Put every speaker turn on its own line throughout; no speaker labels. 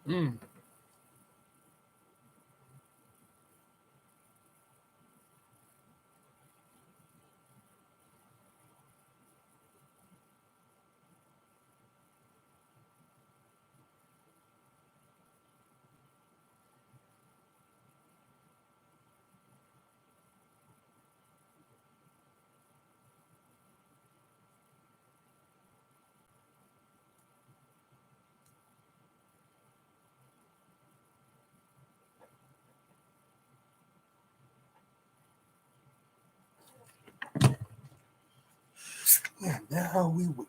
Mm. And now we wait.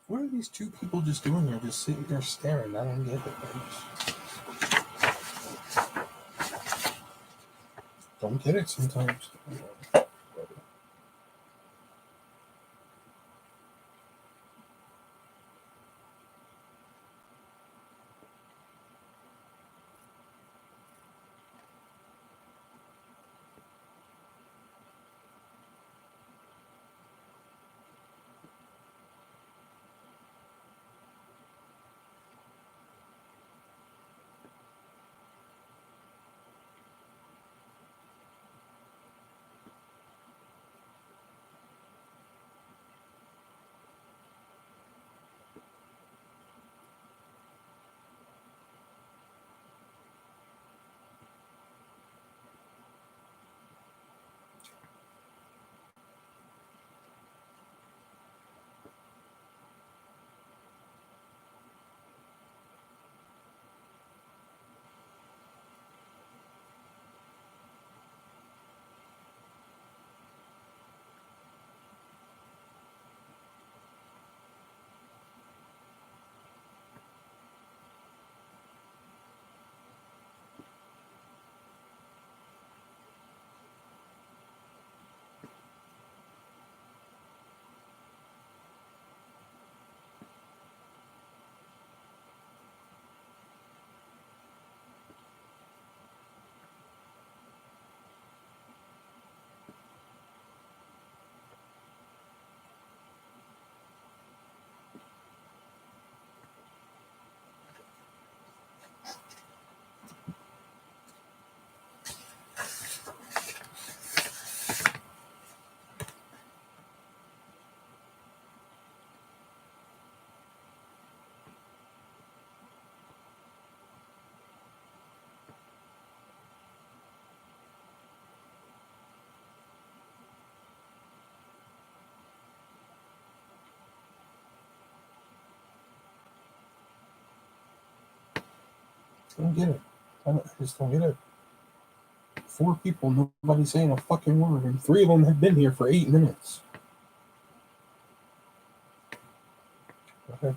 What are these two people just doing there? Just sitting there staring. I don't get it. Don't get it sometimes. I don't get it. I just don't get it. 4 people, nobody saying a fucking word, and 3 of them have been here for 8 minutes. Okay.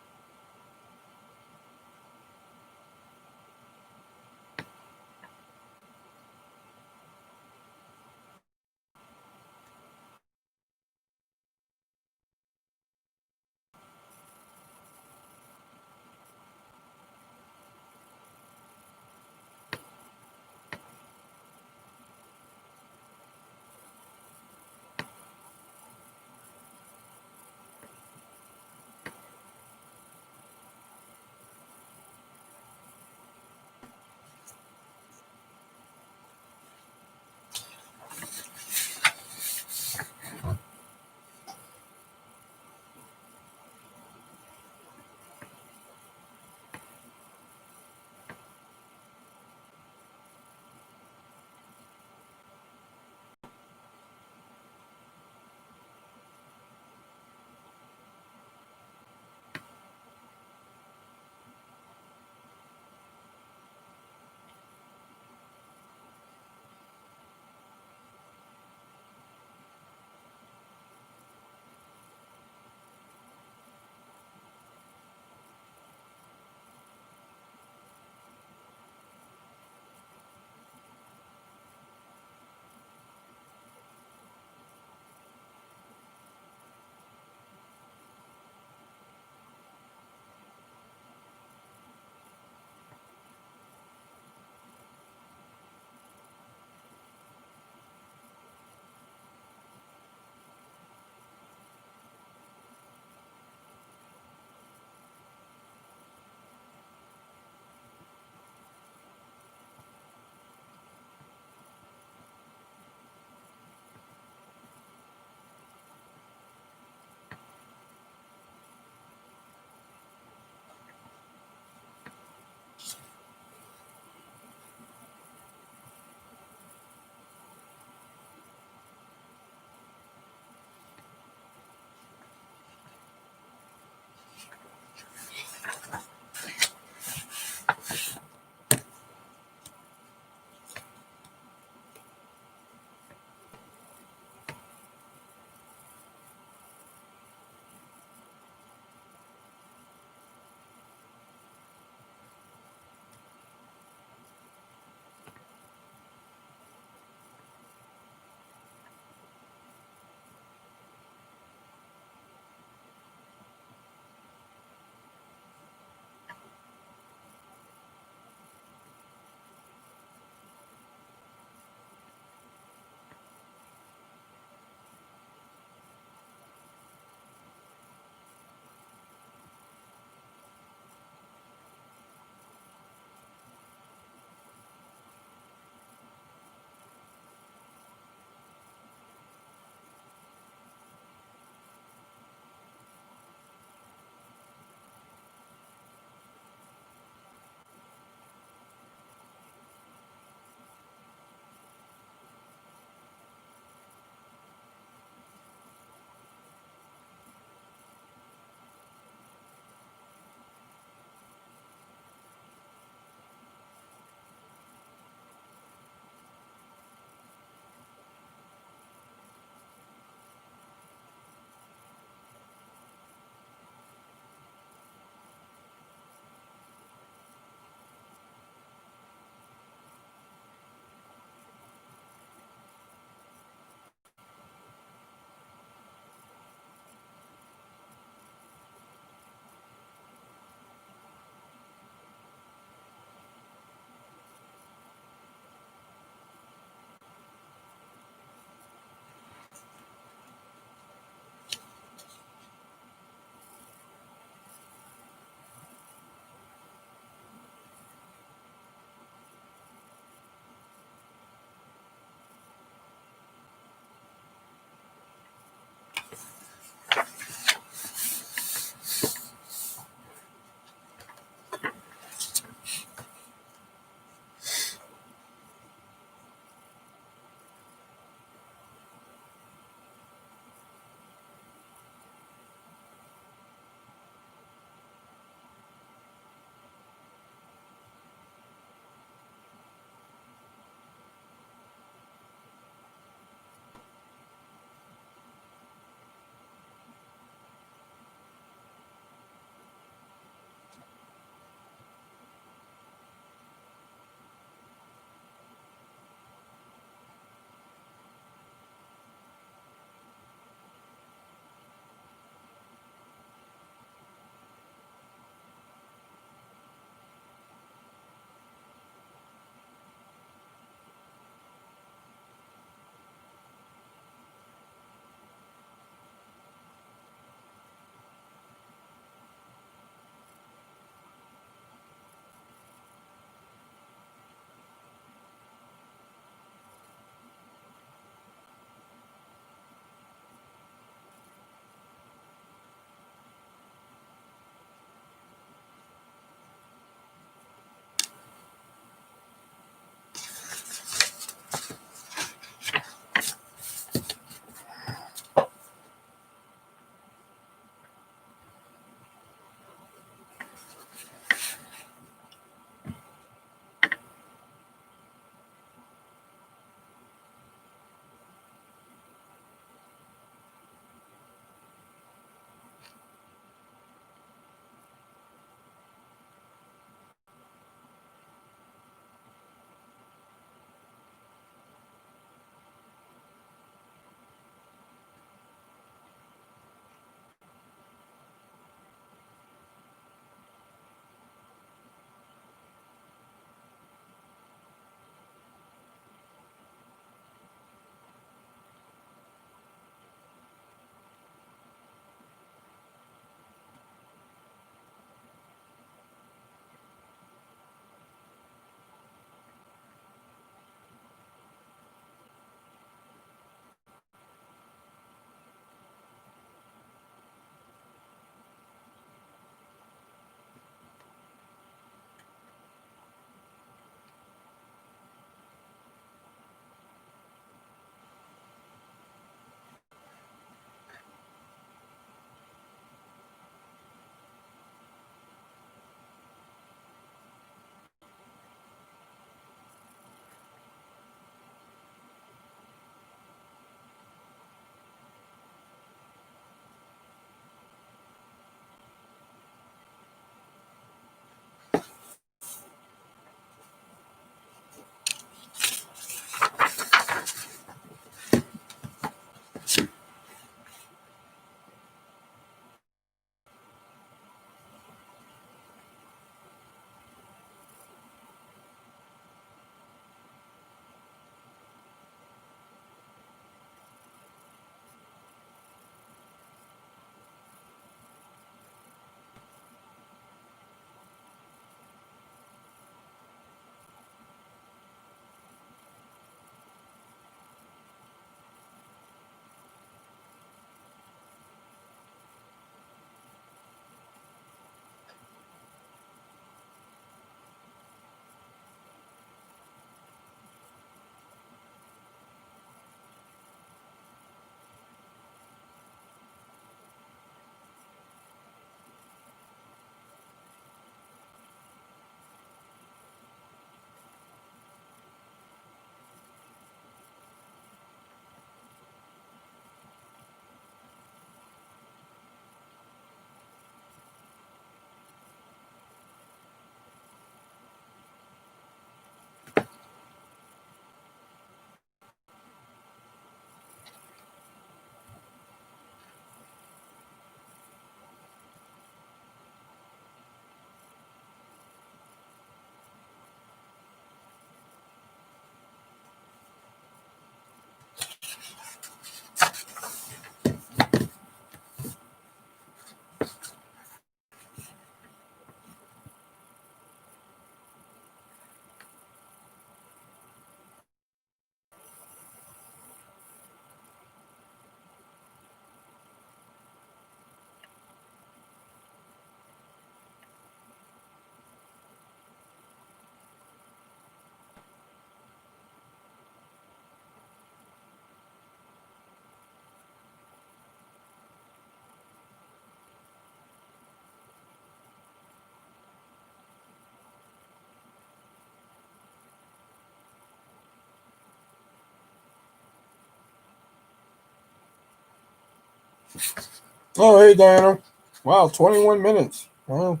Oh, hey, Diana. Wow, 21 minutes. Wow,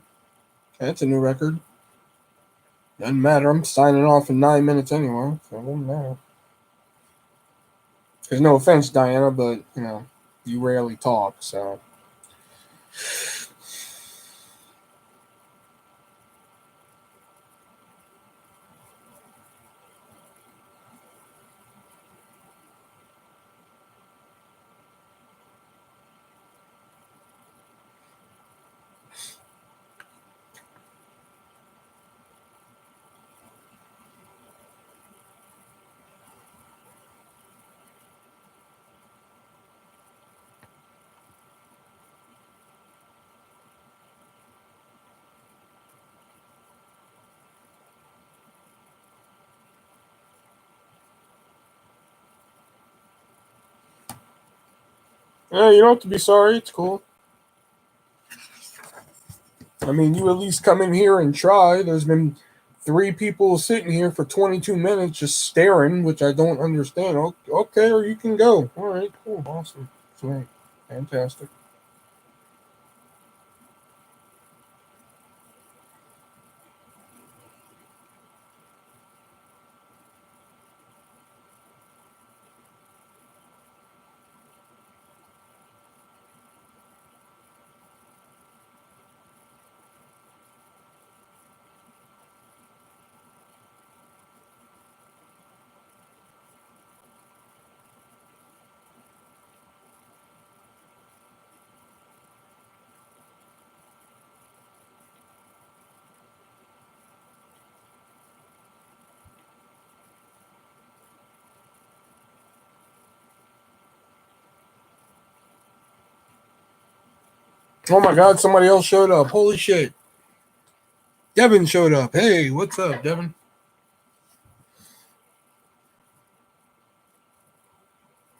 that's a new record. Doesn't matter. I'm signing off in 9 minutes anyway, so it doesn't matter. There's no offense, Diana, but, you rarely talk, so. Yeah, you don't have to be sorry. It's cool. I mean, you at least come in here and try. There's been 3 people sitting here for 22 minutes just staring, which I don't understand. Okay, or you can go. All right, cool, awesome, sweet, fantastic. Oh my God, somebody else showed up. Holy shit. Devin showed up. Hey, what's up, Devin?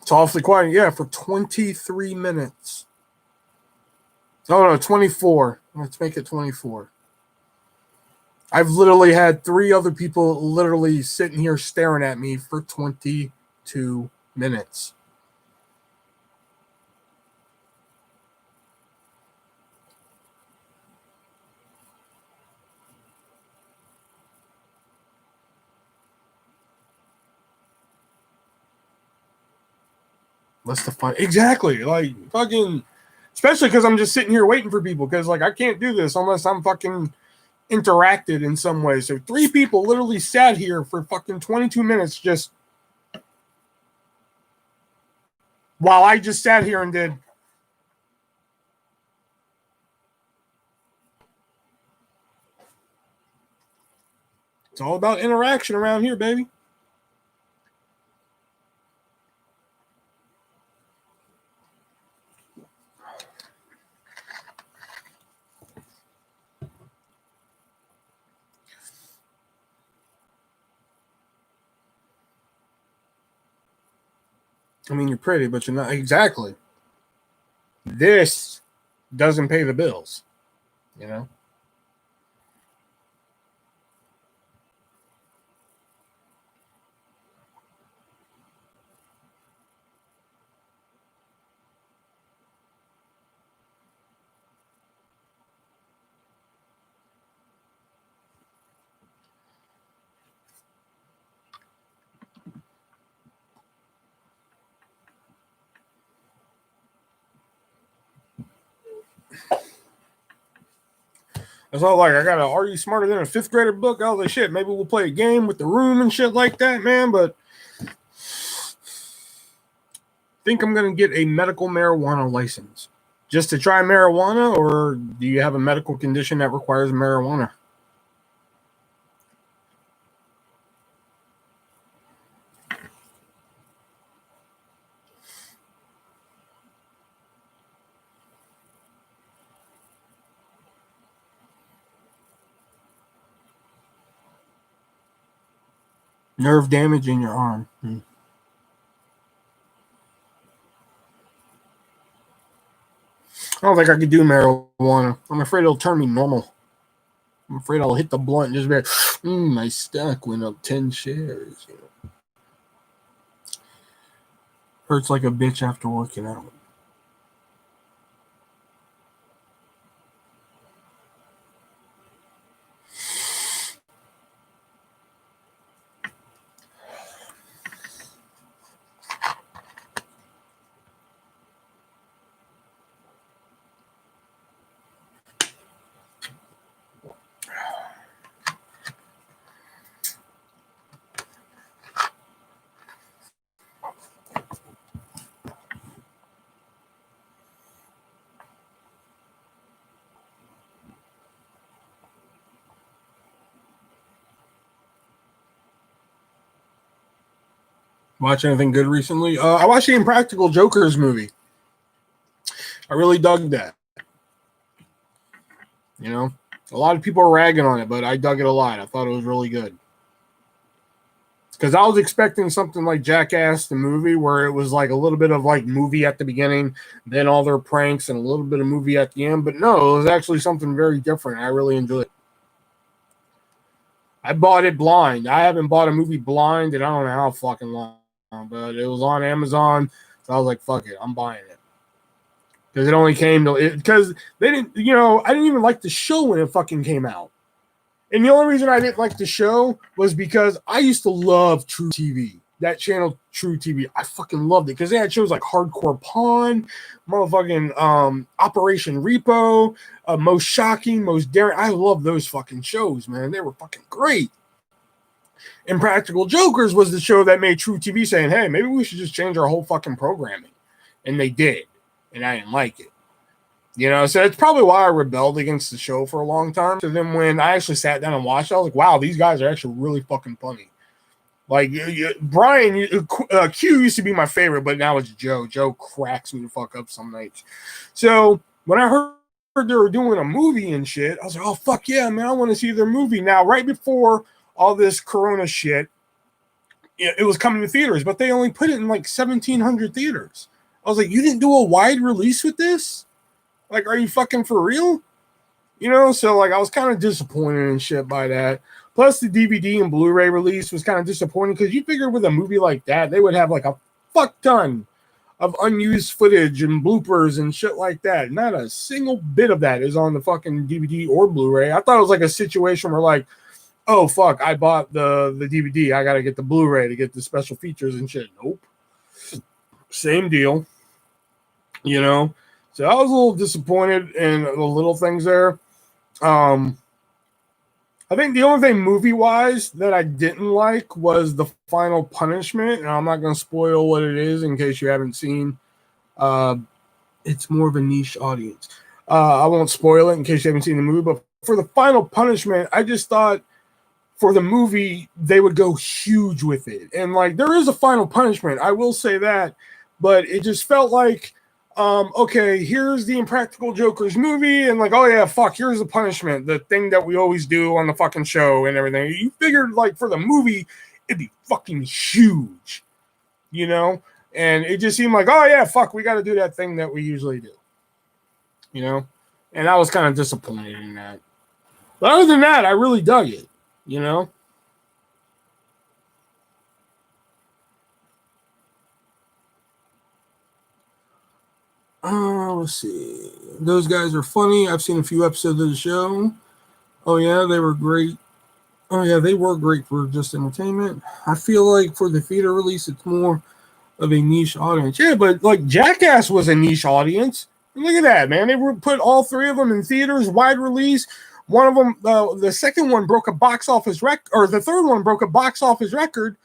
It's awfully quiet. Yeah, for 23 minutes. Oh no, 24. Let's make it 24. I've literally had 3 other people literally sitting here staring at me for 22 minutes. What's the fun? Exactly. Like, fucking, especially because I'm just sitting here waiting for people because, like, I can't do this unless I'm fucking interacted in some way. So 3 people literally sat here for fucking 22 minutes just while I just sat here and did. It's all about interaction around here, baby. I mean, you're pretty, but you're not. Exactly. This doesn't pay the bills, you know? It's all like, I got a Are You Smarter Than a Fifth Grader book? Oh, the shit. Maybe we'll play a game with the room and shit like that, man. But I think I'm going to get a medical marijuana license just to try marijuana, or do you have a medical condition that requires marijuana? Nerve damage in your arm. I don't think I could do marijuana. I'm afraid it'll turn me normal. I'm afraid I'll hit the blunt and just be like, my stock went up 10 shares. Hurts like a bitch after working out. Watch anything good recently? I watched the Impractical Jokers movie. I really dug that. You know, a lot of people are ragging on it, but I dug it a lot. I thought it was really good. Because I was expecting something like Jackass the movie, where it was like a little bit of like movie at the beginning, then all their pranks, and a little bit of movie at the end. But no, it was actually something very different. I really enjoyed it. I bought it blind. I haven't bought a movie blind in I don't know how fucking long, but it was on Amazon. So I was like, fuck it, I'm buying it. Because it only came to, because they didn't, I didn't even like the show when it fucking came out. And the only reason I didn't like the show was because I used to love True TV. That channel, True TV. I fucking loved it because they had shows like Hardcore Pawn, motherfucking Operation Repo, Most Shocking, Most Daring. I love those fucking shows, man. They were fucking great. Impractical Jokers was the show that made True TV saying, hey, maybe we should just change our whole fucking programming. And they did. And I didn't like it. So it's probably why I rebelled against the show for a long time. So then when I actually sat down and watched it, I was like, wow, these guys are actually really fucking funny. Like, Brian, Q used to be my favorite, but now it's Joe. Joe cracks me the fuck up some nights. So when I heard they were doing a movie and shit, I was like, oh, fuck yeah, man, I want to see their movie. Now, right before all this Corona shit, it was coming to theaters, but they only put it in like 1,700 theaters. I was like, you didn't do a wide release with this? Like, are you fucking for real? So like I was kind of disappointed and shit by that. Plus the DVD and Blu-ray release was kind of disappointing because you figured with a movie like that, they would have like a fuck ton of unused footage and bloopers and shit like that. Not a single bit of that is on the fucking DVD or Blu-ray. I thought it was like a situation where like, oh fuck, I bought the DVD. I got to get the Blu-ray to get the special features and shit. Nope. Same deal. So I was a little disappointed in the little things there. I think the only thing movie-wise that I didn't like was The Final Punishment, and I'm not going to spoil what it is in case you haven't seen. It's more of a niche audience. I won't spoil it in case you haven't seen the movie, but for The Final Punishment, I just thought for the movie, they would go huge with it. And, like, there is a Final Punishment, I will say that, but it just felt like, okay, here's the Impractical Jokers movie, and like, oh yeah, fuck, here's the punishment, the thing that we always do on the fucking show and everything. You figured, like, for the movie, it'd be fucking huge, And it just seemed like, oh yeah, fuck, we got to do that thing that we usually do, And I was kind of disappointed in that. But other than that, I really dug it, Let's see. Those guys are funny. I've seen a few episodes of the show. Oh, yeah, they were great. Oh, yeah, they were great for just entertainment. I feel like for the theater release, it's more of a niche audience. Yeah, but like Jackass was a niche audience. And look at that, man. They put all three of them in theaters, wide release. One of them, the second one broke a box office record, or the third one broke a box office record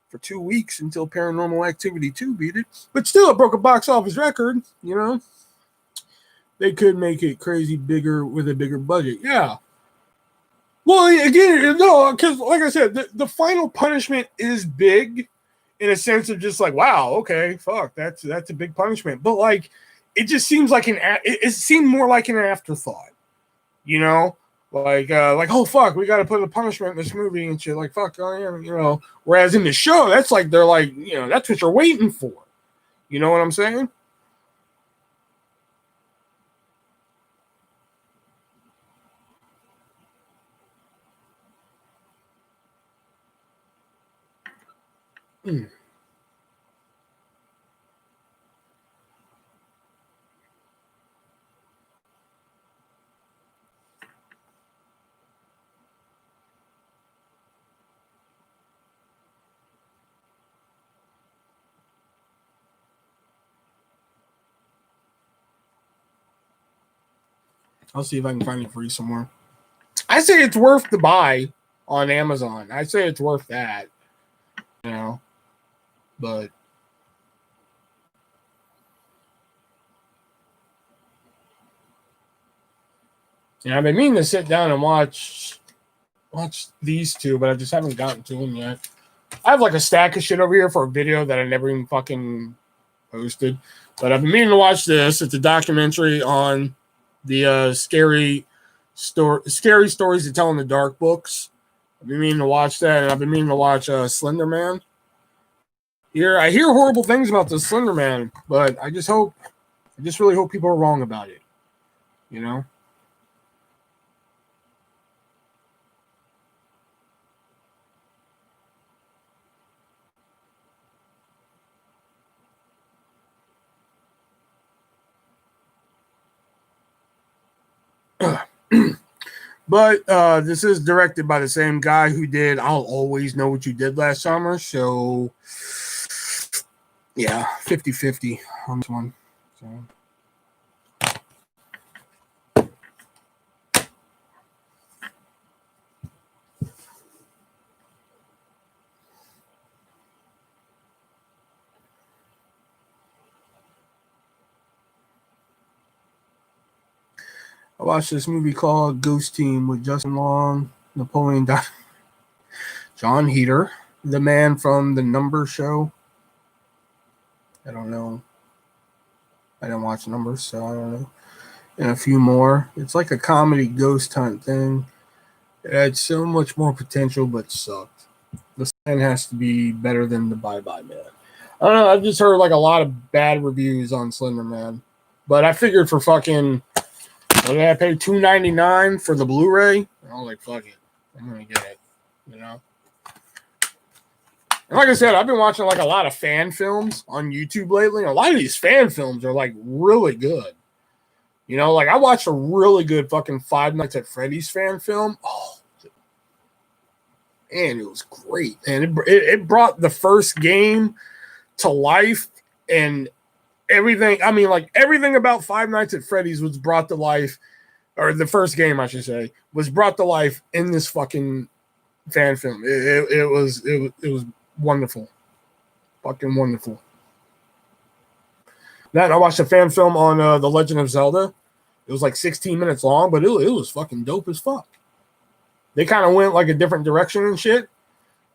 for 2 weeks until Paranormal Activity 2 beat it. But still, it broke a box office record, They could make it crazy bigger with a bigger budget. Yeah. Well, again, no, because like I said, the Final Punishment is big in a sense of just like, wow, okay, fuck, that's a big punishment. But like, it just seems like it seemed more like an afterthought, Like, oh fuck, we got to put a punishment in this movie and shit. Like, fuck, oh yeah, Whereas in the show, that's like they're like, that's what you're waiting for. You know what I'm saying? I'll see if I can find it free somewhere. I say it's worth the buy on Amazon. I say it's worth that, but I've been meaning to sit down and watch these two, but I just haven't gotten to them yet. I have like a stack of shit over here for a video that I never even fucking posted. But I've been meaning to watch this. It's a documentary on the scary stories to tell in the dark books. I've been meaning to watch that, and I've been meaning to watch Slender Man. I hear horrible things about the Slender Man, but I just really hope people are wrong about it. You know? But this is directed by the same guy who did I'll Always Know What You Did last summer. So, yeah, 50-50 on this one. So. I watched this movie called Ghost Team with Justin Long, Napoleon Dynamite, John Heater, the man from The Number Show. I don't know. I didn't watch Numbers, so I don't know. And a few more. It's like a comedy ghost hunt thing. It had so much more potential, but sucked. The man has to be better than the Bye Bye Man. I don't know. I've just heard like a lot of bad reviews on Slender Man, but I figured for fucking. What did I pay? $2.99 for the Blu-ray? I was like, fuck it. I'm gonna get it. You know? And like I said, I've been watching like a lot of fan films on YouTube lately. A lot of these fan films are like really good. You know, like I watched a really good fucking Five Nights at Freddy's fan film. Oh, man, it was great. And it brought the first game to life and everything. I mean, like everything about Five Nights at Freddy's was brought to life, or the first game, I should say, was brought to life in this fucking fan film. It was wonderful, fucking wonderful. Then I watched a fan film on The Legend of Zelda. It was like 16 minutes long, but it was fucking dope as fuck. They kind of went like a different direction and shit,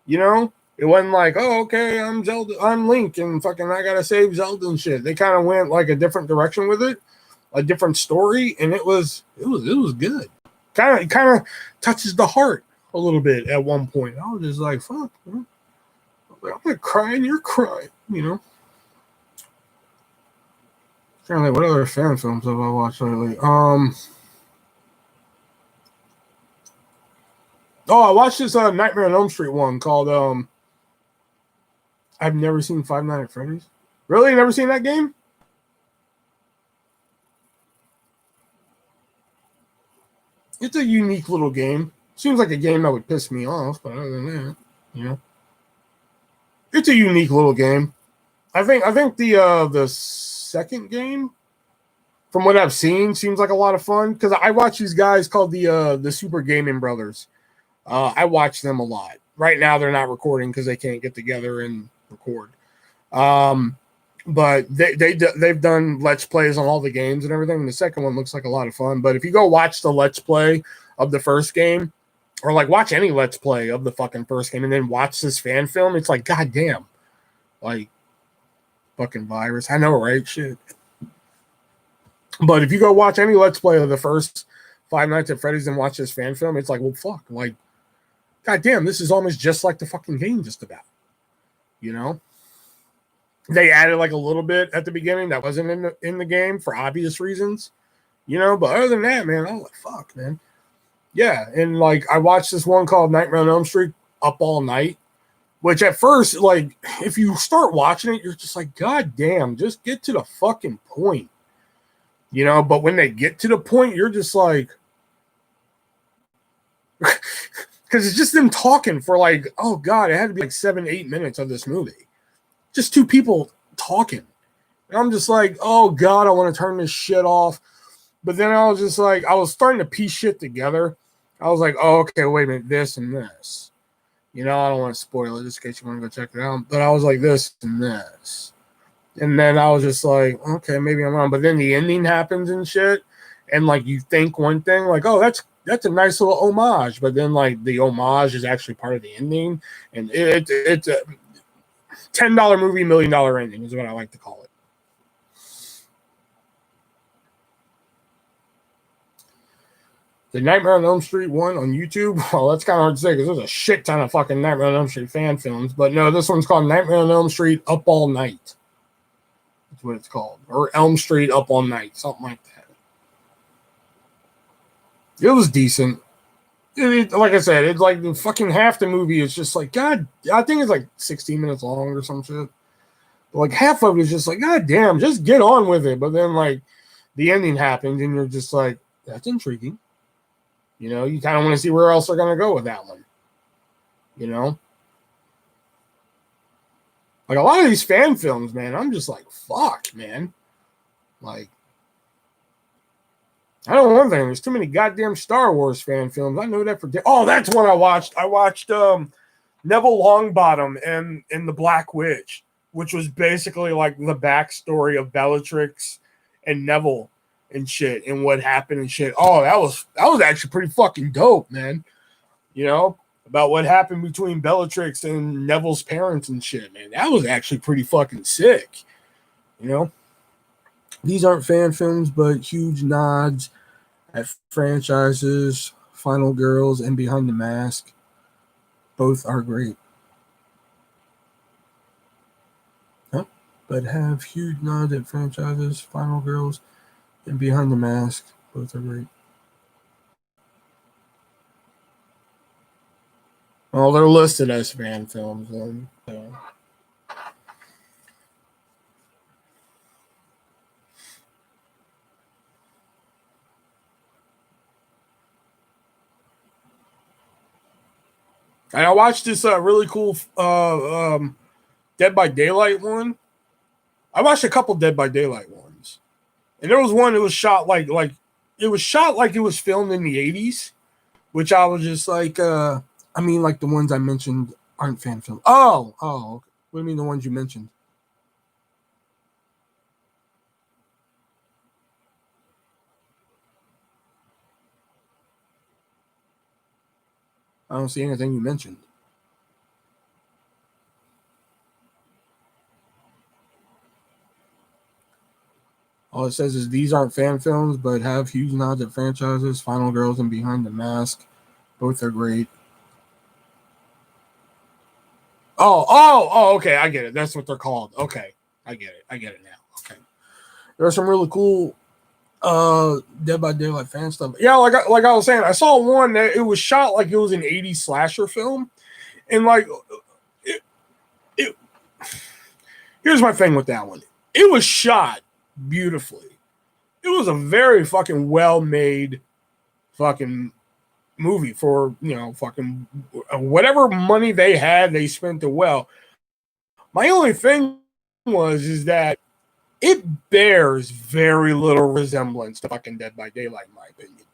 you know. It wasn't like, oh, okay, I'm Zelda, I'm Link, and fucking I gotta save Zelda and shit. They kind of went like a different direction with it, a different story, and it was good. Kind of touches the heart a little bit at one point. I was just like, fuck, man. I'm like crying, you're crying, you know. Kind of like, what other fan films have I watched lately? I watched this Nightmare on Elm Street one called I've never seen Five Nights at Freddy's. Really? Never seen that game? It's a unique little game. Seems like a game that would piss me off, but other than that, you know. It's a unique little game. I think the second game, from what I've seen, seems like a lot of fun. Because I watch these guys called the Super Gaming Brothers. I watch them a lot. Right now they're not recording because they can't get together and record. But they've done Let's Plays on all the games and everything. And the second one looks like a lot of fun. But if you go watch the Let's Play of the first game, or like watch any Let's Play of the fucking first game and then watch this fan film, it's like, goddamn. Like, fucking virus. I know, right? Shit. But if you go watch any Let's Play of the first Five Nights at Freddy's and watch this fan film, it's like, well, fuck. Like, goddamn, this is almost just like the fucking game just about. You know? They added like a little bit at the beginning that wasn't in the game for obvious reasons. You know? But other than that, man, I was like, fuck, man. Yeah, and like I watched this one called Nightmare on Elm Street up all night, which at first, like, if you start watching it, you're just like, God damn, just get to the fucking point. You know, but when they get to the point, you're just like, because it's just them talking for like, oh God, it had to be like 7-8 minutes of this movie. Just two people talking. And I'm just like, oh God, I want to turn this shit off. But then I was just like, I was starting to piece shit together. I was like, oh, okay, wait a minute, this and this. You know, I don't want to spoil it just in case you want to go check it out. But I was like, this and this. And then I was just like, okay, maybe I'm wrong. But then the ending happens and shit. And like you think one thing, like, oh, that's that's a nice little homage. But then like the homage is actually part of the ending, and it's a $10 movie, $1,000,000 ending is what I like to call it. The Nightmare on Elm Street one on YouTube. Well, that's kind of hard to say because there's a shit ton of fucking Nightmare on Elm Street fan films. But no, this one's called Nightmare on Elm Street Up All Night. That's what it's called. Or Elm Street Up All Night. Something like that. It was decent. Like I said, it's like the fucking half the movie is just like, God, I think it's like 16 minutes long or some shit. But like half of it is just like, God damn, just get on with it. But then like the ending happens and you're just like, that's intriguing. You know, you kind of want to see where else they're going to go with that one. You know? Like a lot of these fan films, man, I'm just like, fuck, man. Like, I don't know one thing. There's too many goddamn Star Wars fan films. I know that for oh, that's one I watched. I watched Neville Longbottom and the Black Witch, which was basically like the backstory of Bellatrix and Neville and shit and what happened and shit. Oh, that was actually pretty fucking dope, man. You know, about what happened between Bellatrix and Neville's parents and shit, man. That was actually pretty fucking sick. You know? These aren't fan films, but huge nods at franchises, Final Girls, and Behind the Mask. Both are great. Huh? But have huge nods at franchises, Final Girls, and Behind the Mask. Both are great. Well, they're listed as fan films. So. And I watched this really cool Dead by Daylight one. I watched a couple Dead by Daylight ones, and there was one that was shot like it was shot like it was filmed in the 80s, which I was just like, I mean, like the ones I mentioned aren't fan films. Oh, okay. What do you mean the ones you mentioned? I don't see anything you mentioned. All it says is these aren't fan films, but have huge nods at franchises, Final Girls, and Behind the Mask. Both are great. Oh, okay. I get it. That's what they're called. Okay. I get it now. Okay. There's some really cool Dead by Daylight fan stuff. Yeah, like I was saying, I saw one that it was shot like it was an 80s slasher film. And like it here's my thing with that one. It was shot beautifully. It was a very fucking well made fucking movie for, you know, fucking whatever money they had, they spent it well. My only thing is that it bears very little resemblance to fucking Dead by Daylight, in my opinion,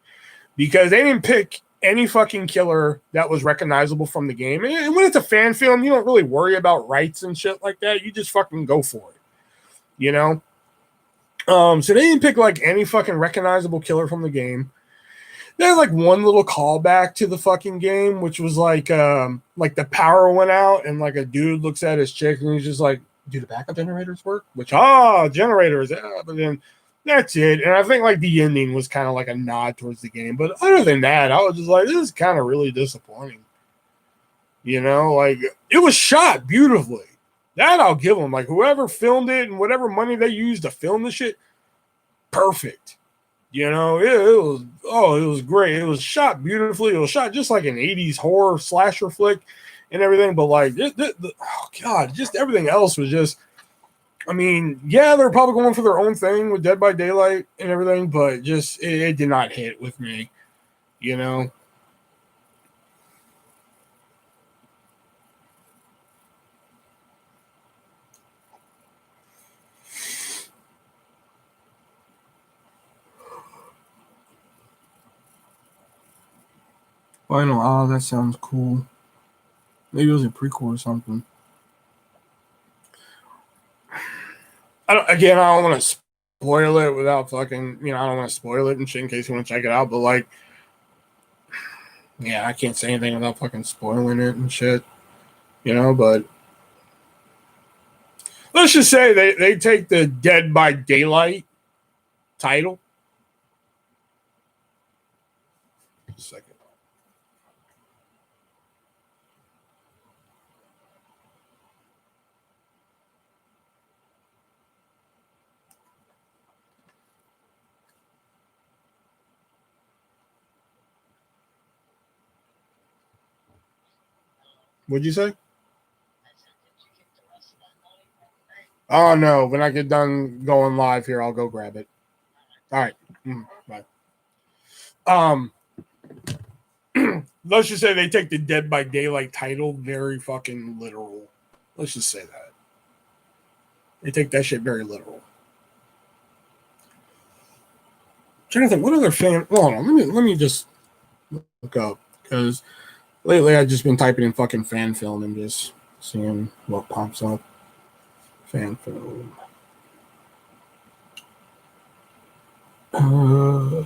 because they didn't pick any fucking killer that was recognizable from the game. And when it's a fan film, you don't really worry about rights and shit like that. You just fucking go for it, you know. So they didn't pick like any fucking recognizable killer from the game. There's like one little callback to the fucking game, which was like the power went out and like a dude looks at his chick and he's just like, do the backup generators work? Which, generators. Yeah. But then that's it. And I think like the ending was kind of like a nod towards the game. But other than that, I was just like, this is kind of really disappointing. You know, like it was shot beautifully. That I'll give them. Like whoever filmed it and whatever money they used to film the shit, perfect. You know, it was great. It was shot beautifully. It was shot just like an 80s horror slasher flick and everything. But like, oh God, just everything else was just, I mean, yeah, they're probably going for their own thing with Dead by Daylight and everything, but just, it did not hit with me, you know? Final, oh, that sounds cool. Maybe it was a prequel or something. I don't want to spoil it without fucking, you know, I don't want to spoil it and shit in case you want to check it out, but like, Yeah, I can't say anything without fucking spoiling it and shit. But let's just say they take the Dead by Daylight title. Just a second. What'd you say? Oh no! When I get done going live here, I'll go grab it. All right. Bye. Um, let's just say they take the Dead by Daylight title very fucking literal. Let's just say that they take that shit very literal. I'm trying to think, what other fan? Hold on, let me just look up, because lately I've just been typing in fucking fan film and just seeing what pops up. Fan film. I've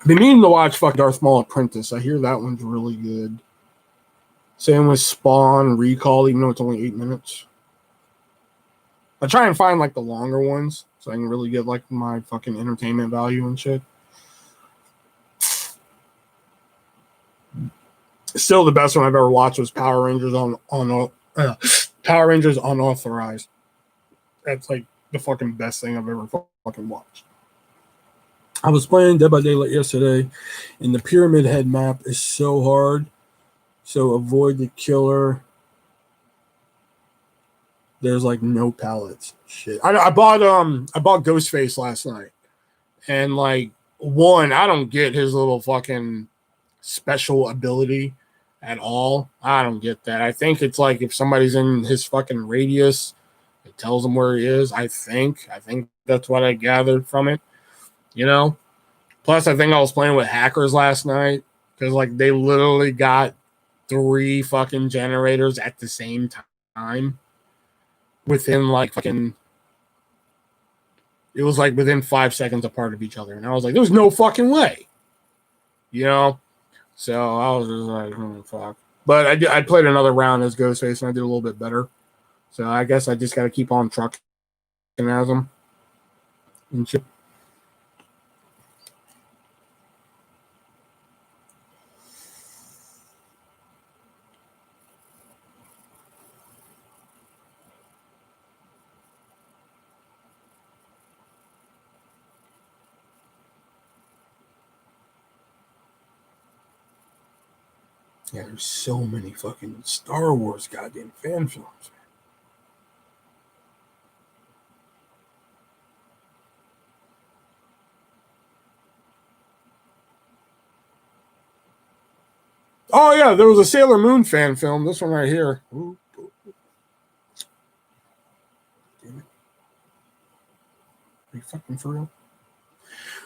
been needing to watch fucking Darth Maul Apprentice. I hear that one's really good. Same with Spawn, Recall, even though it's only 8 minutes. I try and find like the longer ones so I can really get like my fucking entertainment value and shit. Still, the best one I've ever watched was Power Rangers Power Rangers Unauthorized. That's like the fucking best thing I've ever fucking watched. I was playing Dead by Daylight yesterday, and the Pyramid Head map is so hard. So avoid the killer. There's like no pallets. Shit. I bought Ghostface last night, and like I don't get his little fucking special ability at all. I don't get that. I think it's like if somebody's in his fucking radius, it tells him where he is. I think that's what I gathered from it. Plus, I think I was playing with hackers last night because like they literally got 3 fucking generators at the same time within like fucking. It was like within 5 seconds apart of each other, and I was like, "There's no fucking way," So I was just like, fuck. But I played another round as Ghostface, and I did a little bit better. So I guess I just got to keep on trucking as him and shit. Yeah, there's so many fucking Star Wars goddamn fan films. Oh yeah, there was a Sailor Moon fan film. This one right here. Ooh. Damn it. Are you fucking for real?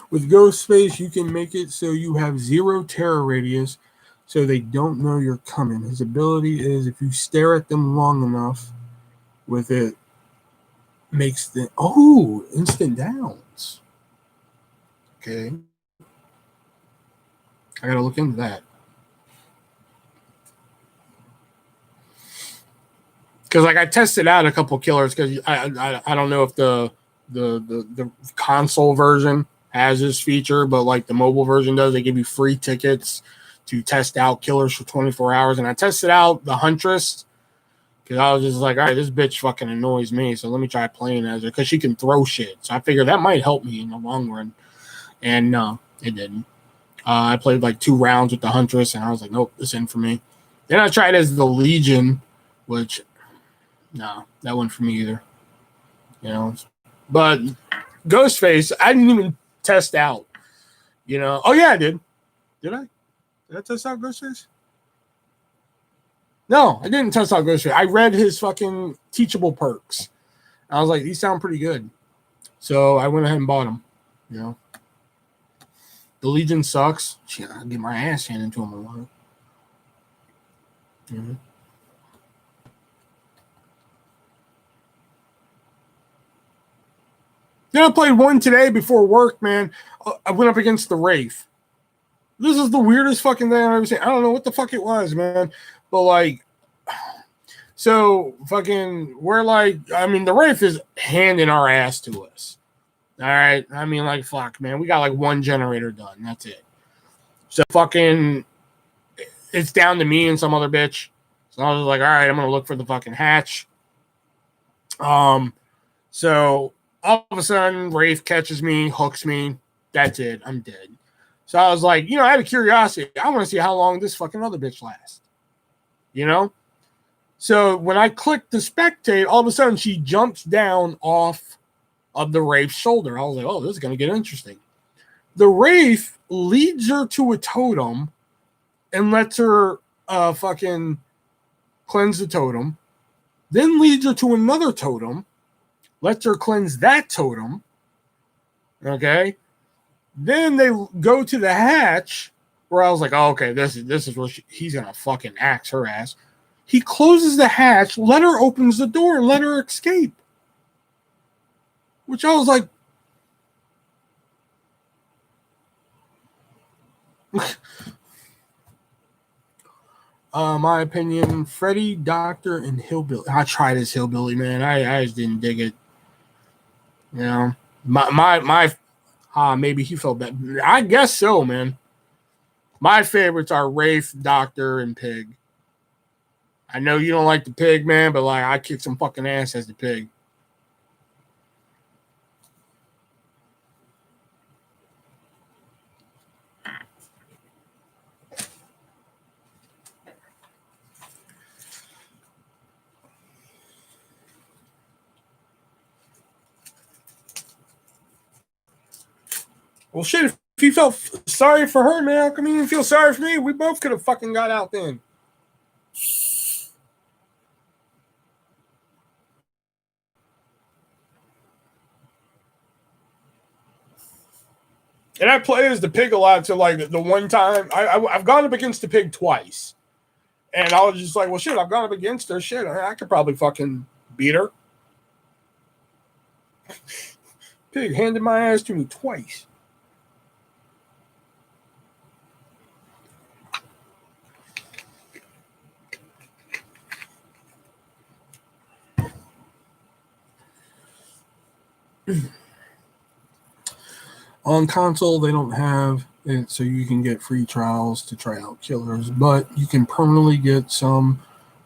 With Ghostface, you can make it so you have 0 terror radius, so they don't know you're coming. His ability is if you stare at them long enough with it, makes the instant downs. Okay, I gotta look into that. Because like I tested out a couple killers because I don't know if the console version has this feature, but like the mobile version does. They give you free tickets to test out killers for 24 hours, and I tested out the Huntress because I was just like, all right, this bitch fucking annoys me, so let me try playing as her because she can throw shit. So I figured that might help me in the long run, and no, it didn't. I played like 2 rounds with the Huntress, and I was like, nope, this isn't for me. Then I tried as the Legion, which no, that wasn't for me either. But Ghostface, I didn't even test out. Oh yeah, I did. Did I? Did I test out Ghostface? No, I didn't test out Ghostface. I read his fucking teachable perks. I was like, these sound pretty good. So I went ahead and bought them. The Legion sucks. Shit, I'll get my ass handed to him a lot. Then I played one today before work, man. I went up against the Wraith. This is the weirdest fucking thing I've ever seen. I don't know what the fuck it was, man. But like, so fucking, we're like, I mean, the Wraith is handing our ass to us. All right. I mean, like, fuck, man. We got like one generator done. That's it. So fucking, it's down to me and some other bitch. So I was like, all right, I'm gonna look for the fucking hatch. So all of a sudden, Wraith catches me, hooks me. That's it. I'm dead. So I was like, you know, out of curiosity, I want to see how long this fucking other bitch lasts. You know? So when I clicked the spectate, all of a sudden she jumps down off of the Wraith's shoulder. I was like, oh, this is going to get interesting. The Wraith leads her to a totem and lets her fucking cleanse the totem. Then leads her to another totem, lets her cleanse that totem. Okay. Then they go to the hatch where I was like, oh, okay, this is where he's going to fucking axe her ass. He closes the hatch, let her opens the door, and let her escape. Which I was like, my opinion, Freddy, Doctor, and Hillbilly. I tried his Hillbilly, man. I just didn't dig it. You know, maybe he felt bad. I guess so, man. My favorites are Wraith, Doctor, and Pig. I know you don't like the Pig, man, but like I kick some fucking ass as the Pig. Well, shit, if you felt sorry for her, man, how come you didn't feel sorry for me? We both could have fucking got out then. And I play as the Pig a lot. So like the one time I've gone up against the Pig twice, and I was just like, well, shit, I've gone up against her. Shit, I could probably fucking beat her. Pig handed my ass to me twice. On console, they don't have it, so you can get free trials to try out killers, but you can permanently get some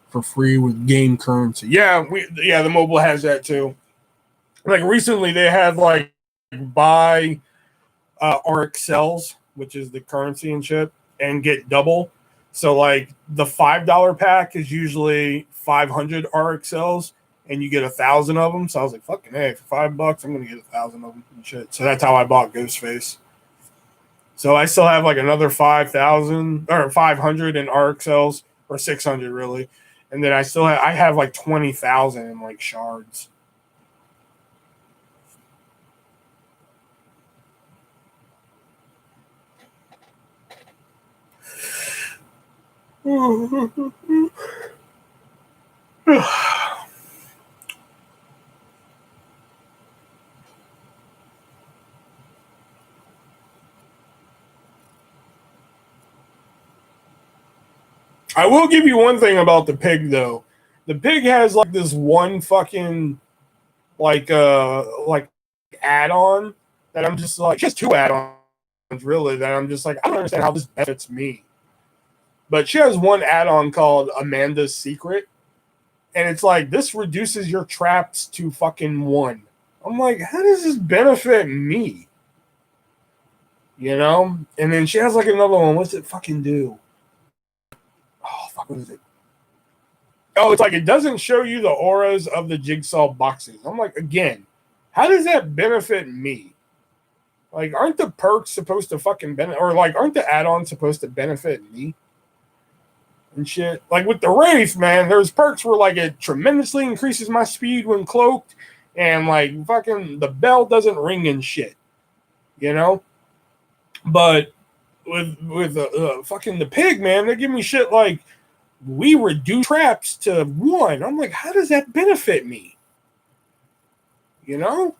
for free with game currency. Yeah, the mobile has that too. Like recently, they had like buy RX cells, which is the currency and shit, and get double. So like the $5 pack is usually 500 RX cells, and you get 1,000 of them. So I was like, fucking hey, for $5, I'm gonna get 1,000 of them and shit. So that's how I bought Ghostface. So I still have like another 5,000 or 500 in RX cells, or 600 really, and then I have like 20,000 in like shards. I will give you one thing about the Pig though. The Pig has like this one fucking like add-on that I'm just like, just two add-ons really, that I'm just like, I don't understand how this benefits me. But she has one add-on called Amanda's Secret, and it's like this reduces your traps to fucking one. I'm like, how does this benefit me? You know? And then she has like another one. What's it fucking do? Oh fuck, what is it? Oh, it's like it doesn't show you the auras of the jigsaw boxes. I'm like, again, how does that benefit me? Like, aren't the perks supposed to fucking benefit, or like, aren't the add-ons supposed to benefit me? And shit. Like with the Wraith, man, there's perks where like it tremendously increases my speed when cloaked, and like fucking the bell doesn't ring and shit, you know. But with fucking the Pig, man, they give me shit like we reduce traps to one. I'm like, how does that benefit me? You know.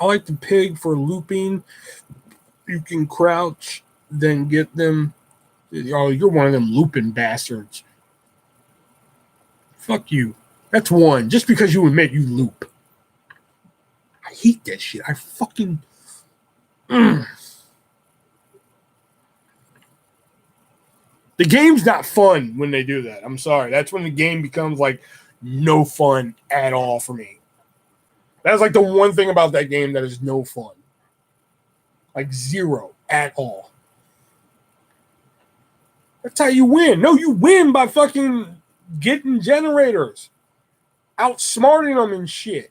I like the Pig for looping. You can crouch then get them. Oh, you're one of them looping bastards. Fuck you. That's one. Just because you admit you loop. I hate that shit. I fucking. The game's not fun when they do that. I'm sorry. That's when the game becomes like no fun at all for me. That's like the one thing about that game that is no fun. Like zero at all. That's how you win. No, you win by fucking getting generators, outsmarting them and shit.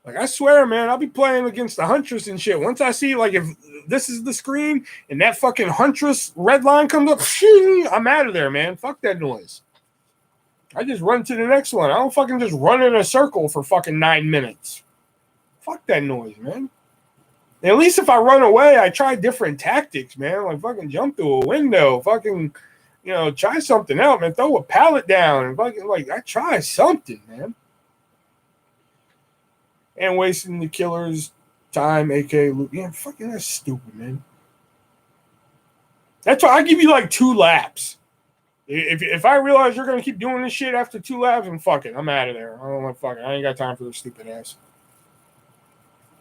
Like, I swear, man, I'll be playing against the Huntress and shit. Once I see, like, if this is the screen and that fucking Huntress red line comes up, I'm out of there, man. Fuck that noise. I just run to the next one. I don't fucking just run in a circle for fucking 9 minutes. Fuck that noise, man. And at least if I run away, I try different tactics, man. Like, fucking jump through a window. Fucking, try something out, man. Throw a pallet down. And fucking, like, I try something, man. And wasting the killer's time, aka loop. Yeah, fucking that's stupid, man. That's why I give you like 2 laps. If I realize you're gonna keep doing this shit after 2 laps, then fuck it. I'm out of there. I don't want fucking. I ain't got time for this stupid ass.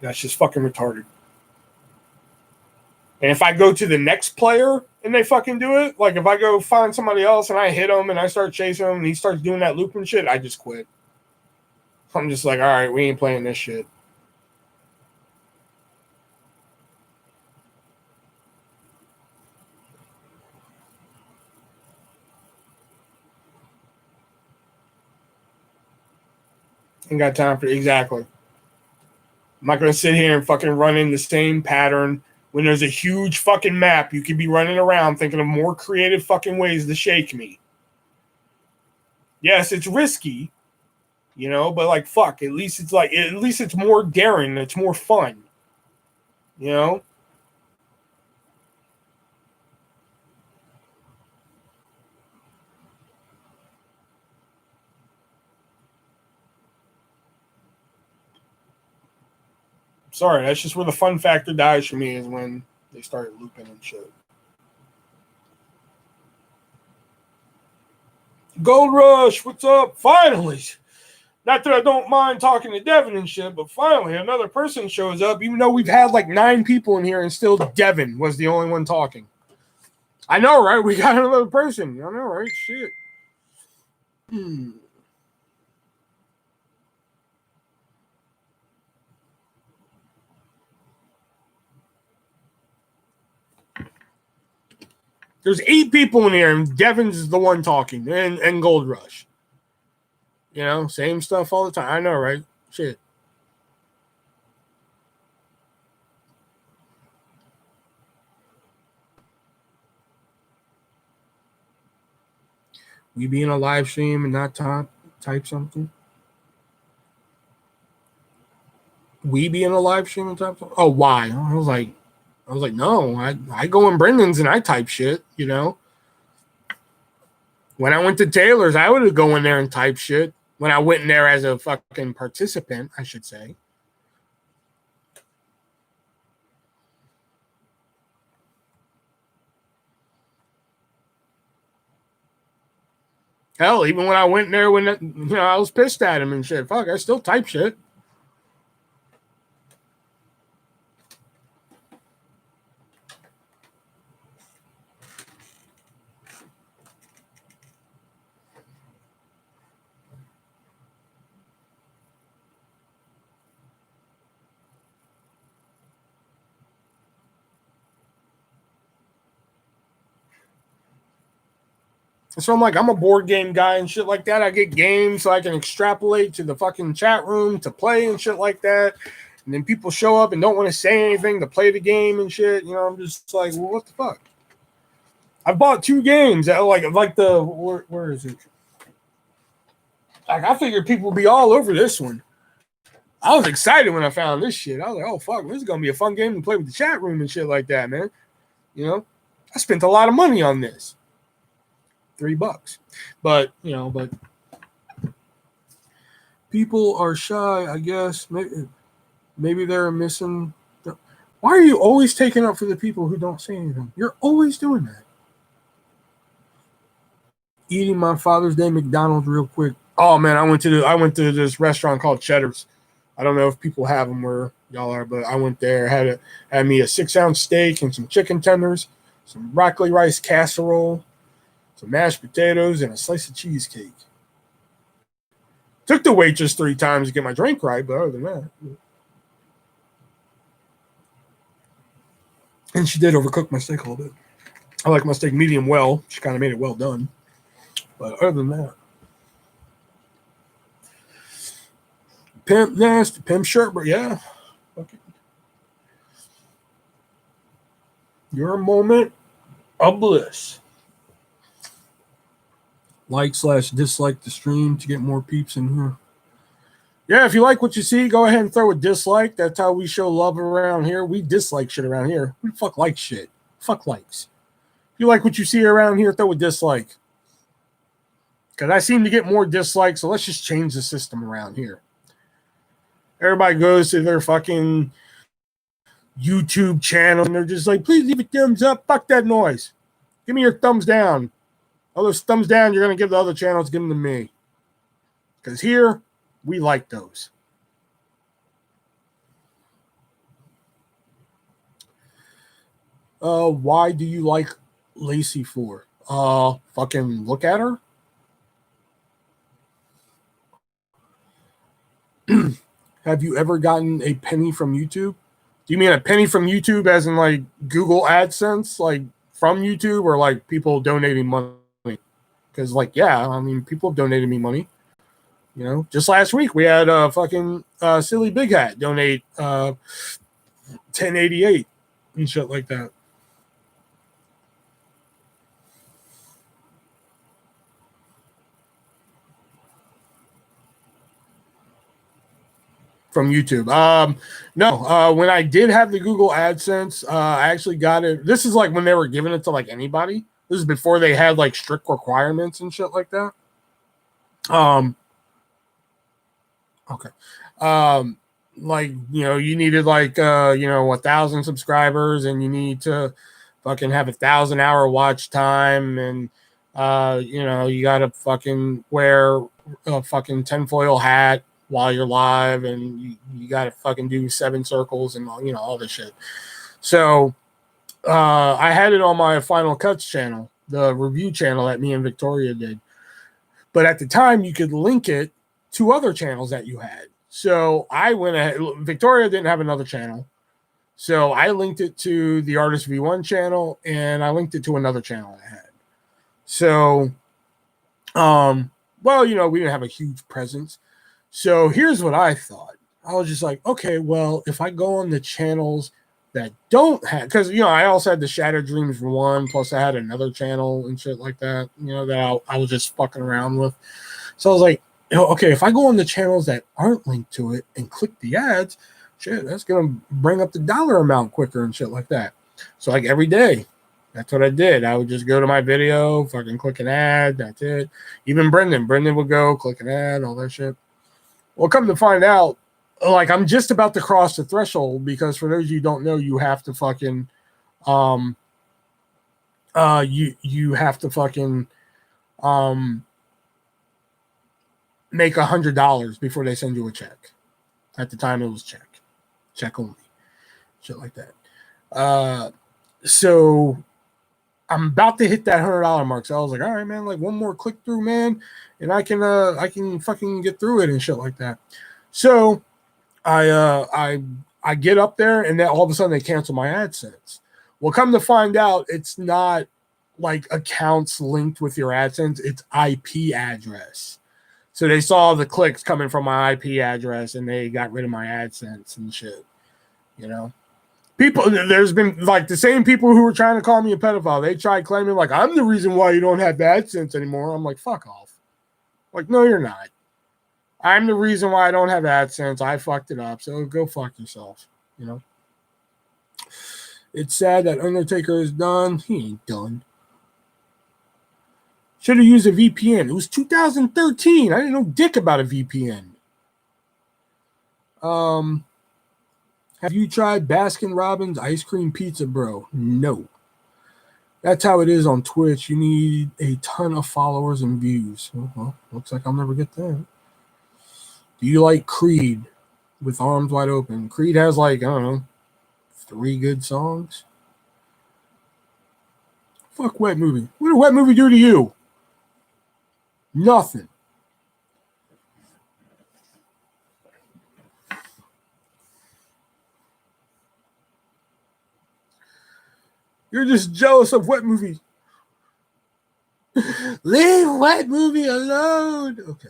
That's just fucking retarded. And if I go to the next player and they fucking do it, like if I go find somebody else and I hit him and I start chasing him and he starts doing that looping shit, I just quit. I'm just like, all right, we ain't playing this shit. Ain't got time for exactly. I'm not going to sit here and fucking run in the same pattern when there's a huge fucking map. You could be running around thinking of more creative fucking ways to shake me. Yes, it's risky, but like, fuck, at least it's more daring. It's more fun, Sorry, that's just where the fun factor dies for me is when they start looping and shit. Gold Rush, what's up? Finally. Not that I don't mind talking to Devin and shit, but finally another person shows up, even though we've had like 9 people in here and still Devin was the only one talking. I know, right? We got another person. I know, right? Shit. There's 8 people in here, and Devin's the one talking, and Gold Rush. Same stuff all the time. I know, right? Shit. We be in a live stream and not type something? We be in a live stream and type something? Oh, why? I was like, no, I go in Brendan's and I type shit, When I went to Taylor's, I would go in there and type shit. When I went in there as a fucking participant, I should say. Hell, even when I went in there when I was pissed at him and shit. Fuck, I still type shit. So I'm like, I'm a board game guy and shit like that. I get games so I can extrapolate to the fucking chat room to play and shit like that. And then people show up and don't want to say anything to play the game and shit. I'm just like, well, what the fuck? I bought 2 games that like the where is it? Like, I figured people would be all over this one. I was excited when I found this shit. I was like, oh fuck, this is gonna be a fun game to play with the chat room and shit like that, man. I spent a lot of money on this. $3. But people are shy, I guess. Maybe they're missing. Why are you always taking up for the people who don't say anything? You're always doing that. Eating my Father's Day McDonald's real quick. Oh man, I went to this restaurant called Cheddar's. I don't know if people have them where y'all are, but I went there. Had me a 6-ounce steak and some chicken tenders, some broccoli rice casserole, some mashed potatoes, and a slice of cheesecake. Took the waitress 3 times to get my drink right, but other than that. And she did overcook my steak a little bit. I like my steak medium well. She kind of made it well done. But other than that. Pimp Nasty, Pimp Sherbert, yeah. Okay. Your moment of bliss. Like/dislike the stream to get more peeps in here. Yeah, if you like what you see, go ahead and throw a dislike. That's how we show love around here. We dislike shit around here. We fuck like shit. Fuck likes. If you like what you see around here, throw a dislike. Because I seem to get more dislikes, so let's just change the system around here. Everybody goes to their fucking YouTube channel and they're just like, please leave a thumbs up. Fuck that noise. Give me your thumbs down. All those thumbs down you're going to give the other channels, give them to me. Because here, we like those. Why do you like Lacey for? Fucking look at her. Have you ever gotten a penny from YouTube? Do you mean a penny from YouTube as in like Google AdSense, like from YouTube, or like people donating money? Because like, yeah, I mean, people have donated me money. You know, just last week we had a fucking Silly Big Hat donate 1088 and shit like that. From YouTube. No, when I did have the Google AdSense, I actually got it. This is like when they were giving it to like anybody. This is before they had like strict requirements and shit like that. Okay. Like, you know, you needed like 1,000 subscribers and you need to fucking have 1,000-hour watch time, and you gotta fucking wear a fucking tinfoil hat while you're live, and you gotta fucking do 7 circles and all this shit. So I had it on my Final Cuts channel, the review channel that me and Victoria did. But at the time, you could link it to other channels that you had. So I went ahead. Victoria didn't have another channel. So I linked it to the VENMO channel, and I linked it to another channel I had. So, we didn't have a huge presence. So here's what I thought. I was just like, okay, well, if I go on the channels that don't have, because I also had the Shattered Dreams one, plus I had another channel and shit like that, that I was just fucking around with. So I was like, okay, if I go on the channels that aren't linked to it and click the ads, shit, that's gonna bring up the dollar amount quicker and shit like that. So like every day, that's what I did. I would just go to my video, fucking click an ad, that's it. Even Brendan would go click an ad, all that shit. Well, come to find out, like I'm just about to cross the threshold, because for those of you who don't know, you have to fucking you have to fucking make $100 before they send you a check. At the time it was check only, shit like that. So I'm about to hit that $100 mark. So I was like, all right, man, like one more click through, man, and I can fucking get through it and shit like that. So I get up there, and then all of a sudden they cancel my AdSense. Well, come to find out, it's not like accounts linked with your AdSense, it's IP address. So they saw the clicks coming from my IP address, and they got rid of my AdSense and shit. People, there's been like the same people who were trying to call me a pedophile. They tried claiming like I'm the reason why you don't have the AdSense anymore. I'm like, fuck off. Like, no, you're not. I'm the reason why I don't have AdSense. I fucked it up. So go fuck yourself. It's sad that Undertaker is done. He ain't done. Should have used a VPN. It was 2013. I didn't know dick about a VPN. Have you tried Baskin Robbins ice cream pizza, bro? No. That's how it is on Twitch. You need a ton of followers and views. Well, looks like I'll never get that. Do you like Creed with Arms Wide Open? Creed has like, I don't know, 3 good songs. Fuck Wet Movie. What did Wet Movie do to you? Nothing. You're just jealous of Wet Movie. Leave Wet Movie alone. Okay.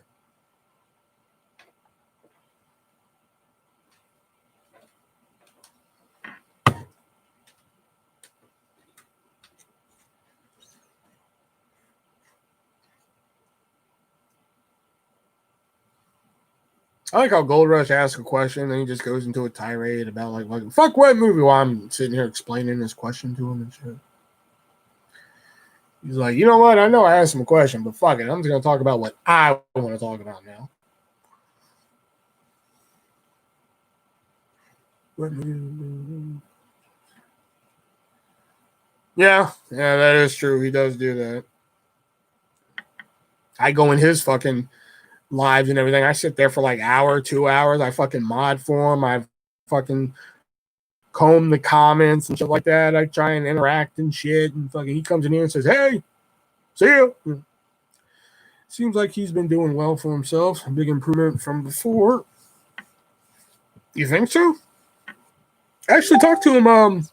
I like how Gold Rush asks a question and he just goes into a tirade about like fuck Wet Movie while I'm sitting here explaining this question to him and shit. He's like, you know what? I know I asked him a question, but fuck it. I'm just going to talk about what I want to talk about now. Yeah, that is true. He does do that. I go in his fucking lives and everything. I sit there for like an hour, 2 hours. I fucking mod for him. I fucking comb the comments and shit like that. I try and interact and shit. And fucking he comes in here and says, hey, see you. Seems like he's been doing well for himself. A big improvement from before. You think so? I actually talked to him, what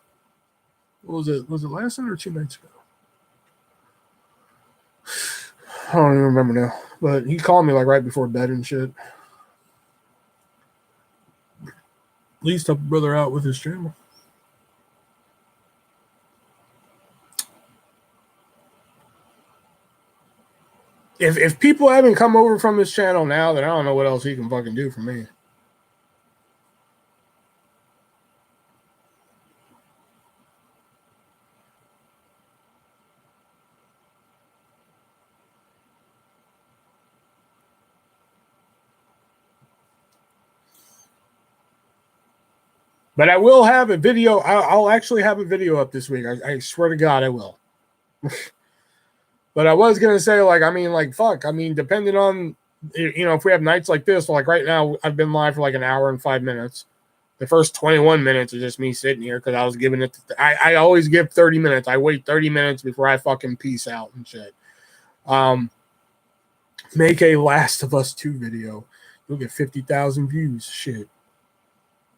was it? Was it last night or 2 nights ago? I don't even remember now. But he called me like right before bed and shit. At least help a brother out with his channel. If people haven't come over from his channel now, then I don't know what else he can fucking do for me. But I will have a video. I'll actually have a video up this week. I swear to God I will. But I was going to say, like, I mean, like, fuck. I mean, depending on, you know, if we have nights like this, like right now, I've been live for like an hour and 5 minutes. The first 21 minutes is just me sitting here because I was giving it. I always give 30 minutes. I wait 30 minutes before I fucking peace out and shit. Make a Last of Us 2 video. You'll get 50,000 views. Shit.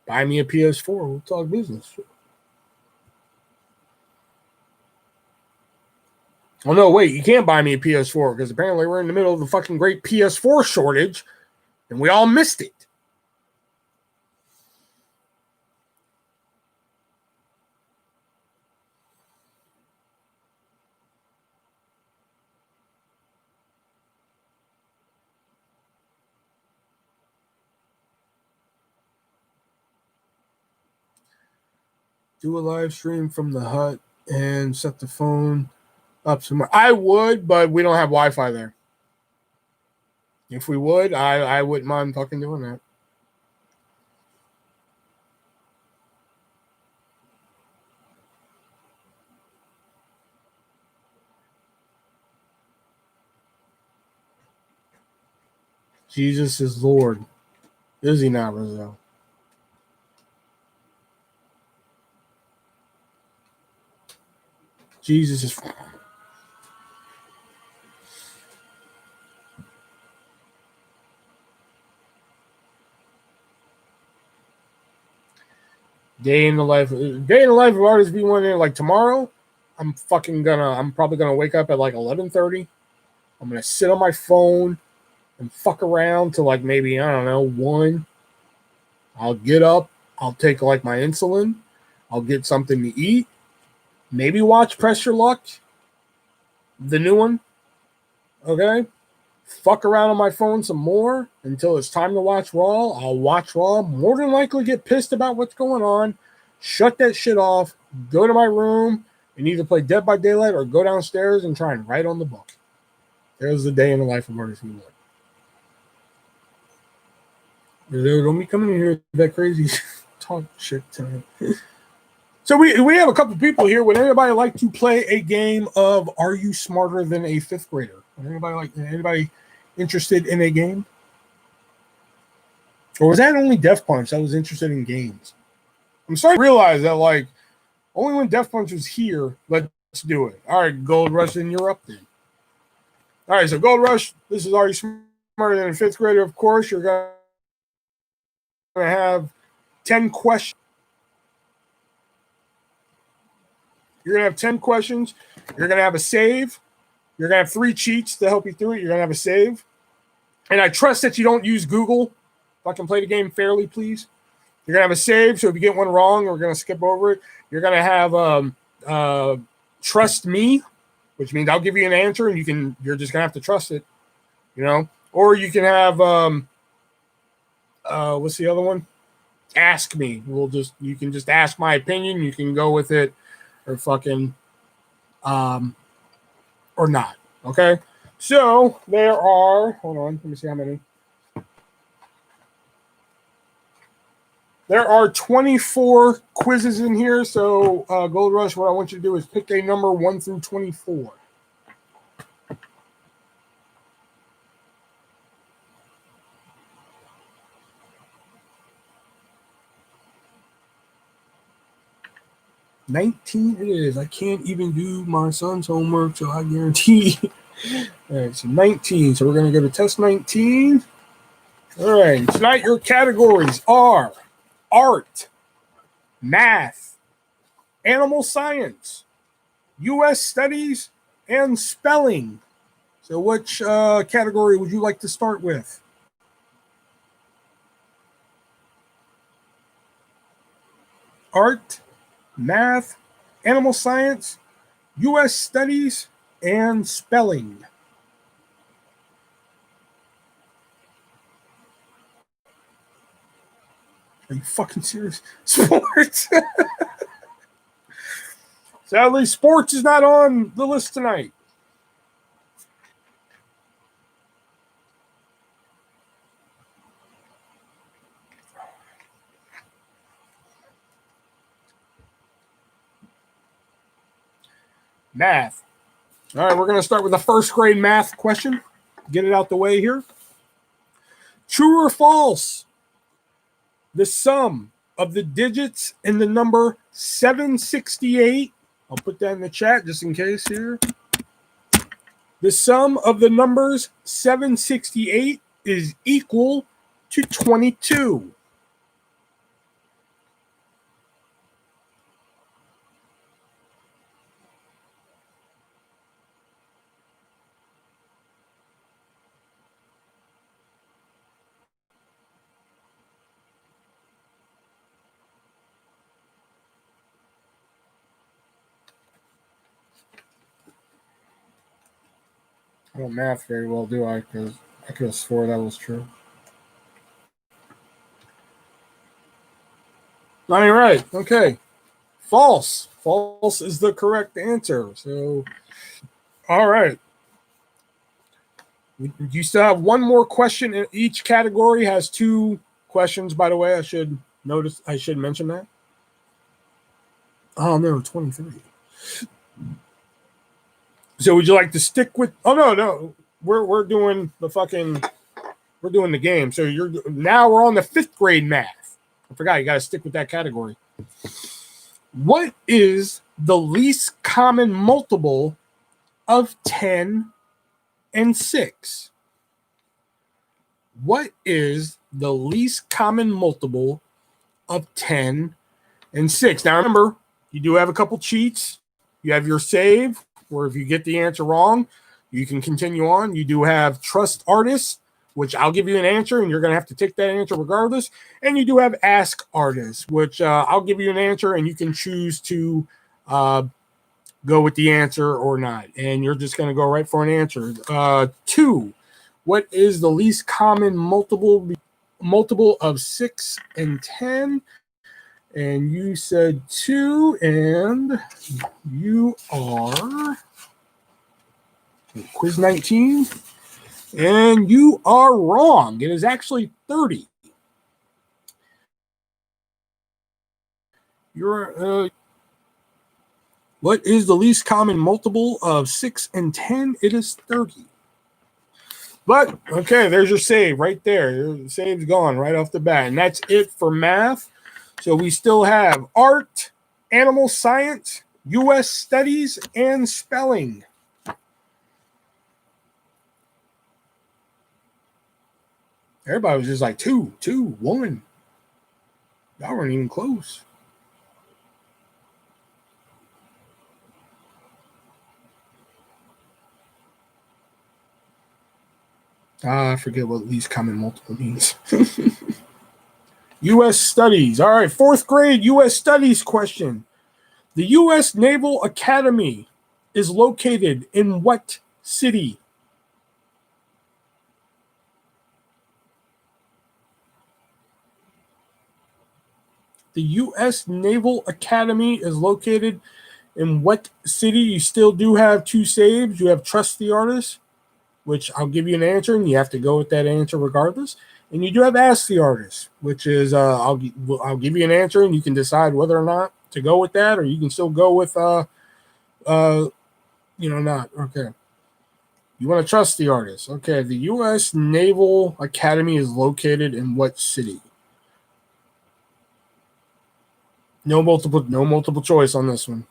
Buy me a PS4. We'll talk business. Oh, no, wait. You can't buy me a PS4 because apparently we're in the middle of the fucking great PS4 shortage and we all missed it. Do a live stream from the hut and set the phone up somewhere. I would, but we don't have Wi-Fi there. If we would, I wouldn't mind fucking doing that. Jesus is Lord. Is he not, Rizzo? Jesus is. Day in the life of ArtistV1 there, like tomorrow, I'm probably gonna wake up at like 11:30. I'm gonna sit on my phone and fuck around till like maybe, I don't know, 1. I'll get up, I'll take like my insulin, I'll get something to eat, maybe watch Press Your Luck, the new one. Okay. Fuck around on my phone some more until it's time to watch Raw. I'll watch Raw, more than likely get pissed about what's going on, shut that shit off, go to my room, and either play Dead by Daylight or go downstairs and try and write on the book. There's the day in the life of ArtistV1. Don't be coming in here that crazy talk shit tonight. So we have a couple people here. Would anybody like to play a game of Are You Smarter Than a Fifth Grader? Would anybody interested in a game? Or was that only Death Punch that was interested in games? I'm starting to realize that like only when Death Punch was here, let's do it. All right, Gold Rush, then you're up then. All right, so Gold Rush, this is Are You Smarter Than a Fifth Grader? Of course, you're going to have 10 questions. You're going to have 10 questions. You're going to have a save. You're going to have 3 cheats to help you through it. You're going to have a save. And I trust that you don't use Google. If I can play the game fairly, please. You're going to have a save. So if you get one wrong, we're going to skip over it. You're going to have trust me, which means I'll give you an answer and you're just going to have to trust it, you know? Or you can have, what's the other one? Ask me. You can just ask my opinion. You can go with it or fucking, or not. Okay. So there are, hold on. Let me see how many. There are 24 quizzes in here. So Gold Rush, what I want you to do is pick a number 1 through 24. $19 it is. I can't even do my son's homework, so I guarantee. All right, so 19. So we're going to go to test 19. All right, tonight your categories are art, math, animal science, U.S. studies, and spelling. So which category would you like to start with? Art, math, animal science, U.S. studies, and spelling. Are you fucking serious? Sports. Sadly, sports is not on the list tonight. Math. All right, we're going to start with the first grade math question. Get it out the way here. True or false? The sum of the digits in the number 768. I'll put that in the chat just in case here. The sum of the numbers 768 is equal to 22. I don't math very well, do I? Because I could have swore that was true. All right. Okay. False. False is the correct answer. So, all right. You still have one more question. In each category has 2 questions, by the way. I should mention that. Oh, no, 23. So would you like to stick with? Oh no, we're doing the game. So we're on the 5th grade math. I forgot you got to stick with that category. What is the least common multiple of 10 and 6? What is the least common multiple of 10 and 6? Now remember, you do have a couple cheats. You have your save, where if you get the answer wrong, you can continue on. You do have trust artists, which I'll give you an answer, and you're going to have to take that answer regardless. And you do have ask artists, which I'll give you an answer, and you can choose to go with the answer or not. And you're just going to go right for an answer. 2, what is the least common multiple of 6 and 10? And you said 2, and you are quiz 19, and you are wrong. It is actually 30. What is the least common multiple of 6 and 10? It is 30. But, okay, there's your save right there. Your save's gone right off the bat. And that's it for math. So we still have art, animal science, U.S. studies, and spelling. Everybody was just like 2, 1. Y'all weren't even close. I forget what least common multiple means. U.S. studies. All right, 4th grade U.S. studies question. The U.S. Naval Academy is located in what city? The U.S. Naval Academy is located in what city? You still do have 2 saves. You have Trust the Artist, which I'll give you an answer, and you have to go with that answer regardless. And you do have Ask the Artist, which is I'll give you an answer, and you can decide whether or not to go with that, or you can still go with not. Okay. You want to trust the artist. Okay, the U.S. Naval Academy is located in what city? No multiple choice on this one.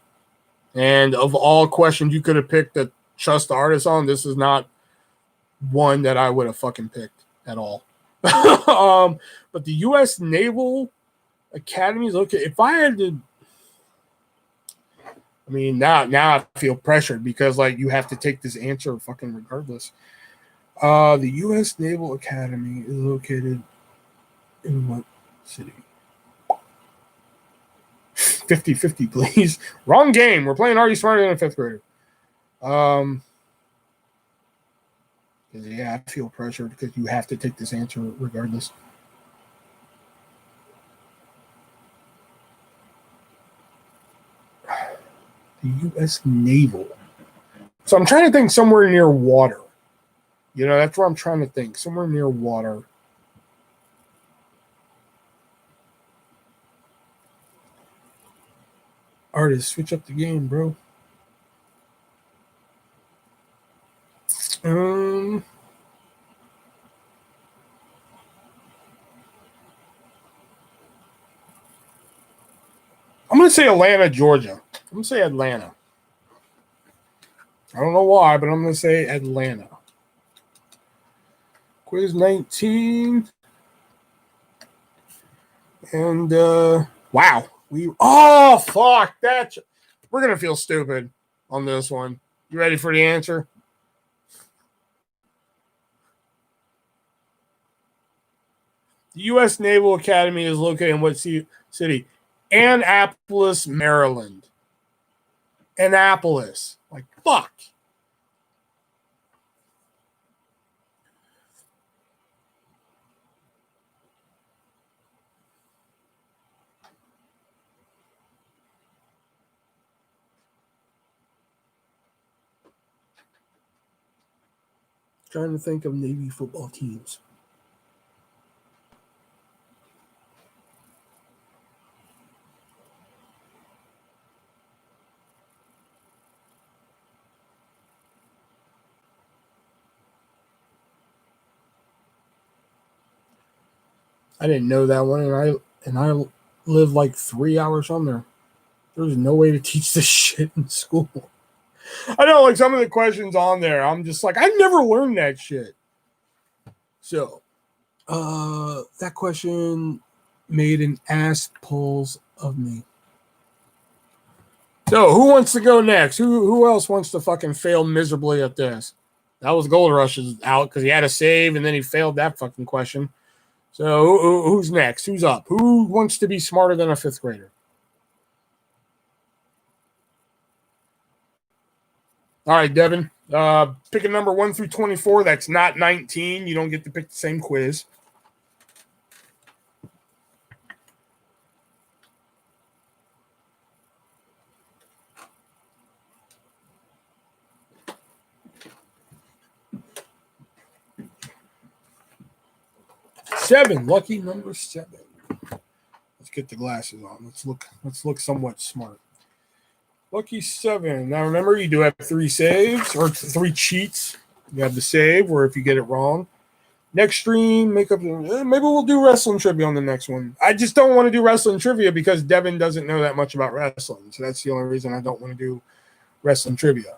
And of all questions you could have picked to trust the artist on, this is not one that I would have fucking picked at all. But the U.S. Naval Academy is located. If I had to, I mean, now I feel pressured because like you have to take this answer fucking regardless. The U.S. Naval Academy is located in what city? 50-50, please. Wrong game. We're playing Are You Smarter Than a 5th Grader? Yeah, I feel pressured because you have to take this answer regardless. The U.S. Naval. So I'm trying to think somewhere near water. You know, that's where I'm trying to think. Somewhere near water. Artist, switch up the game, bro. I'm going to say Atlanta, Georgia. I'm going to say Atlanta. I don't know why, but I'm going to say Atlanta. Quiz 19. And, wow. Fuck. We're going to feel stupid on this one. You ready for the answer? The U.S. Naval Academy is located in what city? Annapolis, Maryland. Annapolis. Like, fuck. Trying to think of Navy football teams. I didn't know that one, and I live like 3 hours from there. There's no way to teach this shit in school. I know, like some of the questions on there, I'm just like, I never learned that shit. So, that question made an ass pulls of me. So, who wants to go next? Who else wants to fucking fail miserably at this? That was Gold Rush's out because he had a save and then he failed that fucking question. So, who's next? Who's up? Who wants to be smarter than a 5th grader? All right, Devin. Pick a number 1 through 24. That's not 19. You don't get to pick the same quiz. Seven. Lucky number 7. Let's get the glasses on. Let's look somewhat smart. Lucky 7. Now remember, you do have 3 saves or 3 cheats. You have the save, where if you get it wrong. Next stream, maybe we'll do wrestling trivia on the next one. I just don't want to do wrestling trivia because Devin doesn't know that much about wrestling. So that's the only reason I don't want to do wrestling trivia.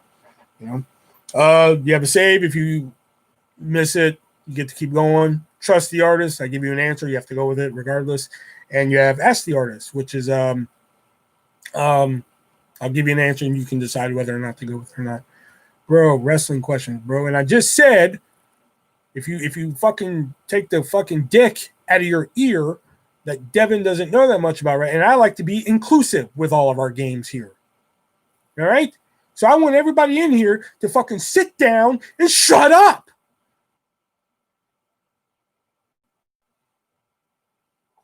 You have a save. If you miss it, you get to keep going. Trust the artist. I give you an answer. You have to go with it regardless. And you have ask the artist, which is I'll give you an answer and you can decide whether or not to go with it or not. Bro, wrestling questions, bro. And I just said, if you fucking take the fucking dick out of your ear, that Devin doesn't know that much about, right? And I like to be inclusive with all of our games here. All right? So I want everybody in here to fucking sit down and shut up.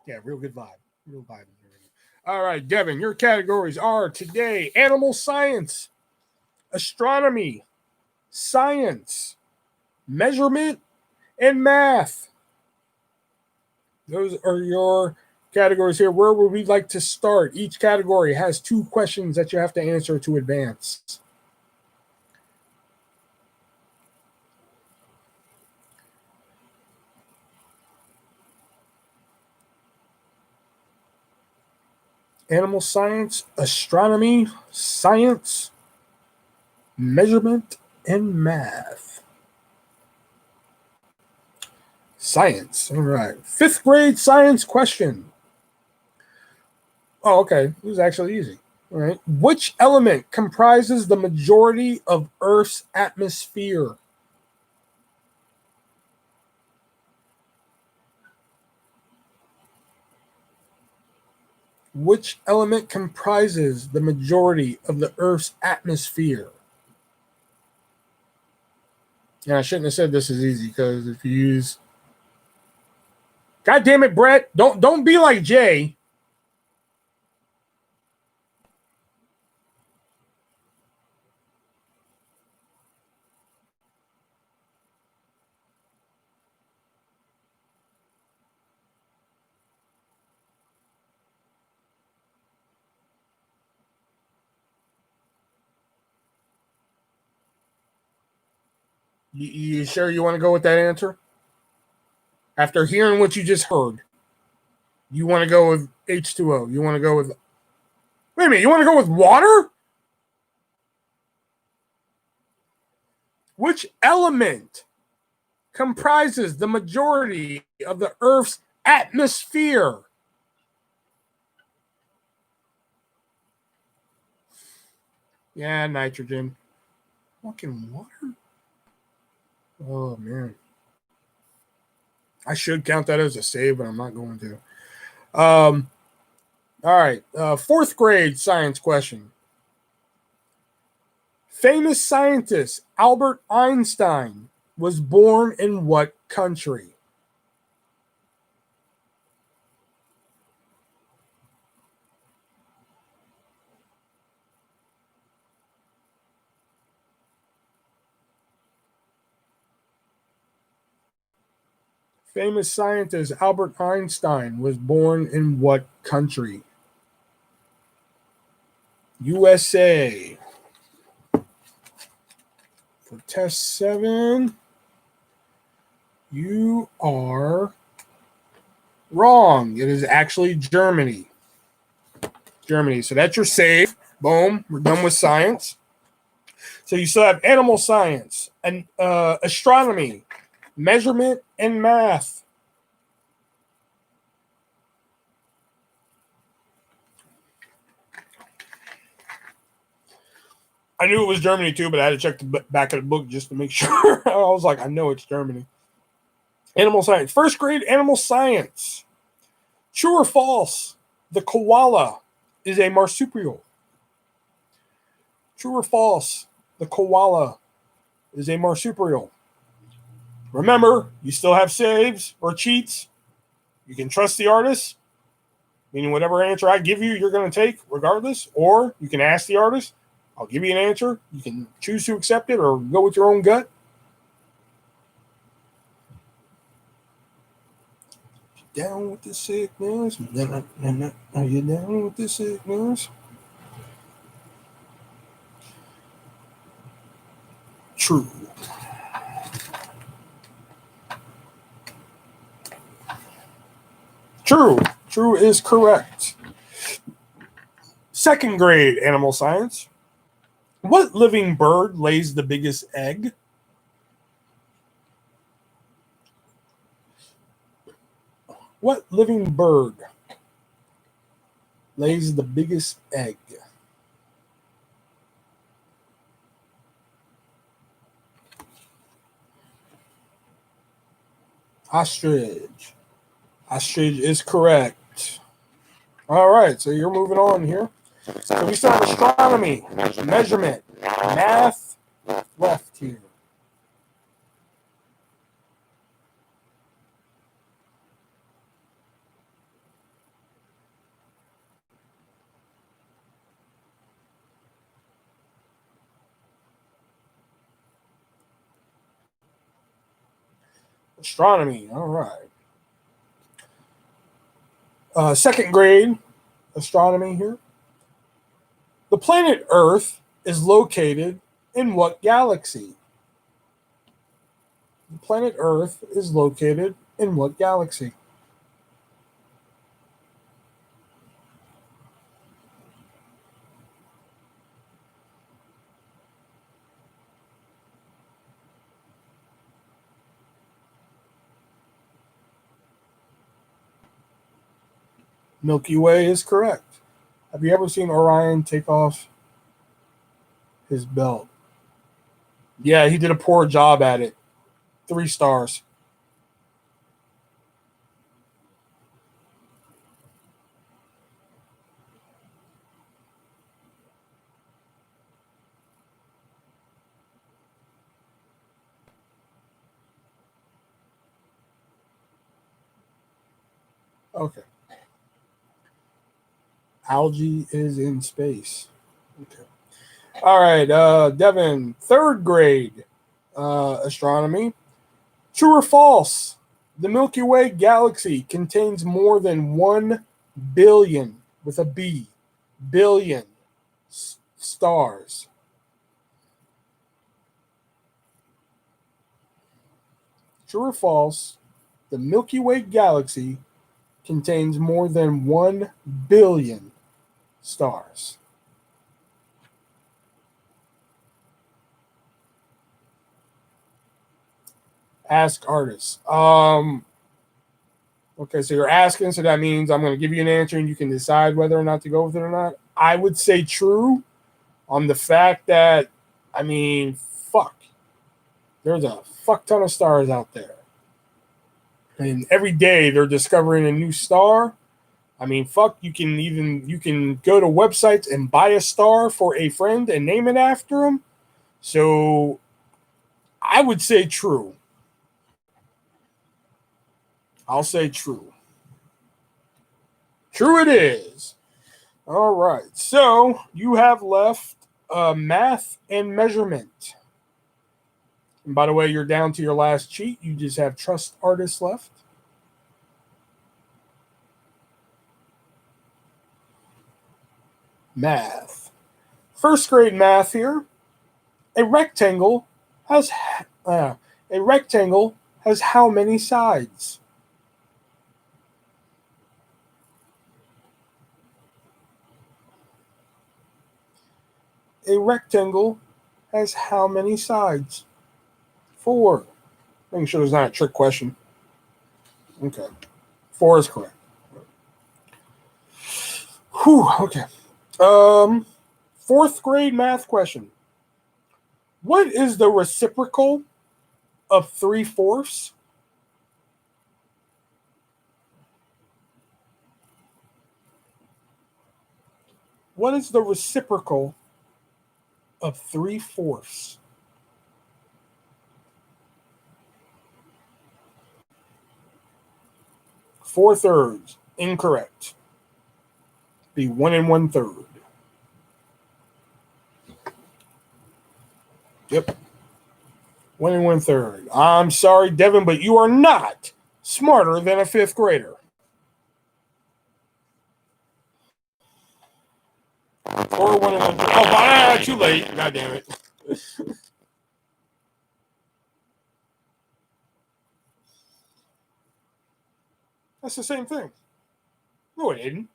Yeah, real good vibe. Real vibe. All right, Devin, your categories are today animal science, astronomy, science, measurement, and math. Those are your categories here. Where would we like to start? Each category has 2 questions that you have to answer to advance. Animal science, astronomy, science, measurement, and math. Science. All right. 5th grade science question. Oh, okay. This is actually easy. All right. Which element comprises the majority of Earth's atmosphere? Which element comprises the majority of the Earth's atmosphere? Yeah, I shouldn't have said this is easy because if you use, God damn it, Brett, don't be like Jay. You sure you want to go with that answer? After hearing what you just heard, you want to go with H2O. You want to go with, wait a minute, you want to go with water? Which element comprises the majority of the Earth's atmosphere? Yeah, nitrogen. Fucking water? Oh, man. I should count that as a save, but I'm not going to. All right. 4th grade science question. Famous scientist Albert Einstein was born in what country? Famous scientist Albert Einstein was born in what country? USA. For test 7, you are wrong. It is actually Germany. Germany. So that's your save. Boom. We're done with science. So you still have animal science and astronomy, measurement, and math. I knew it was Germany too, but I had to check the back of the book just to make sure. I was like, I know it's Germany. Animal science. 1st grade animal science. True or false? The koala is a marsupial. True or false? The koala is a marsupial. Remember, you still have saves or cheats. You can trust the artist, meaning whatever answer I give you, you're going to take regardless. Or you can ask the artist. I'll give you an answer. You can choose to accept it or go with your own gut. down with the sickness? Are you down with the sickness? True. True. True is correct. Second grade animal science. What living bird lays the biggest egg? What living bird lays the biggest egg? Ostrich. Ostrich is correct. All right, so you're moving on here. So we still have astronomy, measurement, math left here. Astronomy, all right. Second grade astronomy here. The planet Earth is located in what galaxy? The planet Earth is located in what galaxy? Milky Way is correct. Have you ever seen Orion take off his belt? Yeah, he did a poor job at it. 3 stars. Okay. Algae is in space. Okay. All right, Devin, third grade astronomy. True or false? The Milky Way galaxy contains more than 1 billion, with a B, billion stars. True or false? The Milky Way galaxy contains more than 1 billion stars. Ask artists. Okay, so you're asking, so that means I'm going to give you an answer and you can decide whether or not to go with it or not. I would say true on the fact that, I mean, fuck. There's a fuck ton of stars out there. And every day they're discovering a new star. I mean, fuck, you can go to websites and buy a star for a friend and name it after him. So I would say true. I'll say true. True it is. All right. So you have left math and measurement. And by the way, you're down to your last cheat. You just have trust artists left. Math. First grade math here. A rectangle has uh, a rectangle has how many sides? A rectangle has how many sides? 4. Making sure there's not a trick question. Okay. 4 is correct. Whew, okay. Fourth grade math question. What is the reciprocal of 3/4? What is the reciprocal of 3/4? 4/3. Incorrect. Be 1 1/3. Yep. 1 1/3. I'm sorry, Devin, but you are not smarter than a fifth grader? Or 1 and 1 third. Oh, too late. God damn it. That's the same thing. No, it isn't.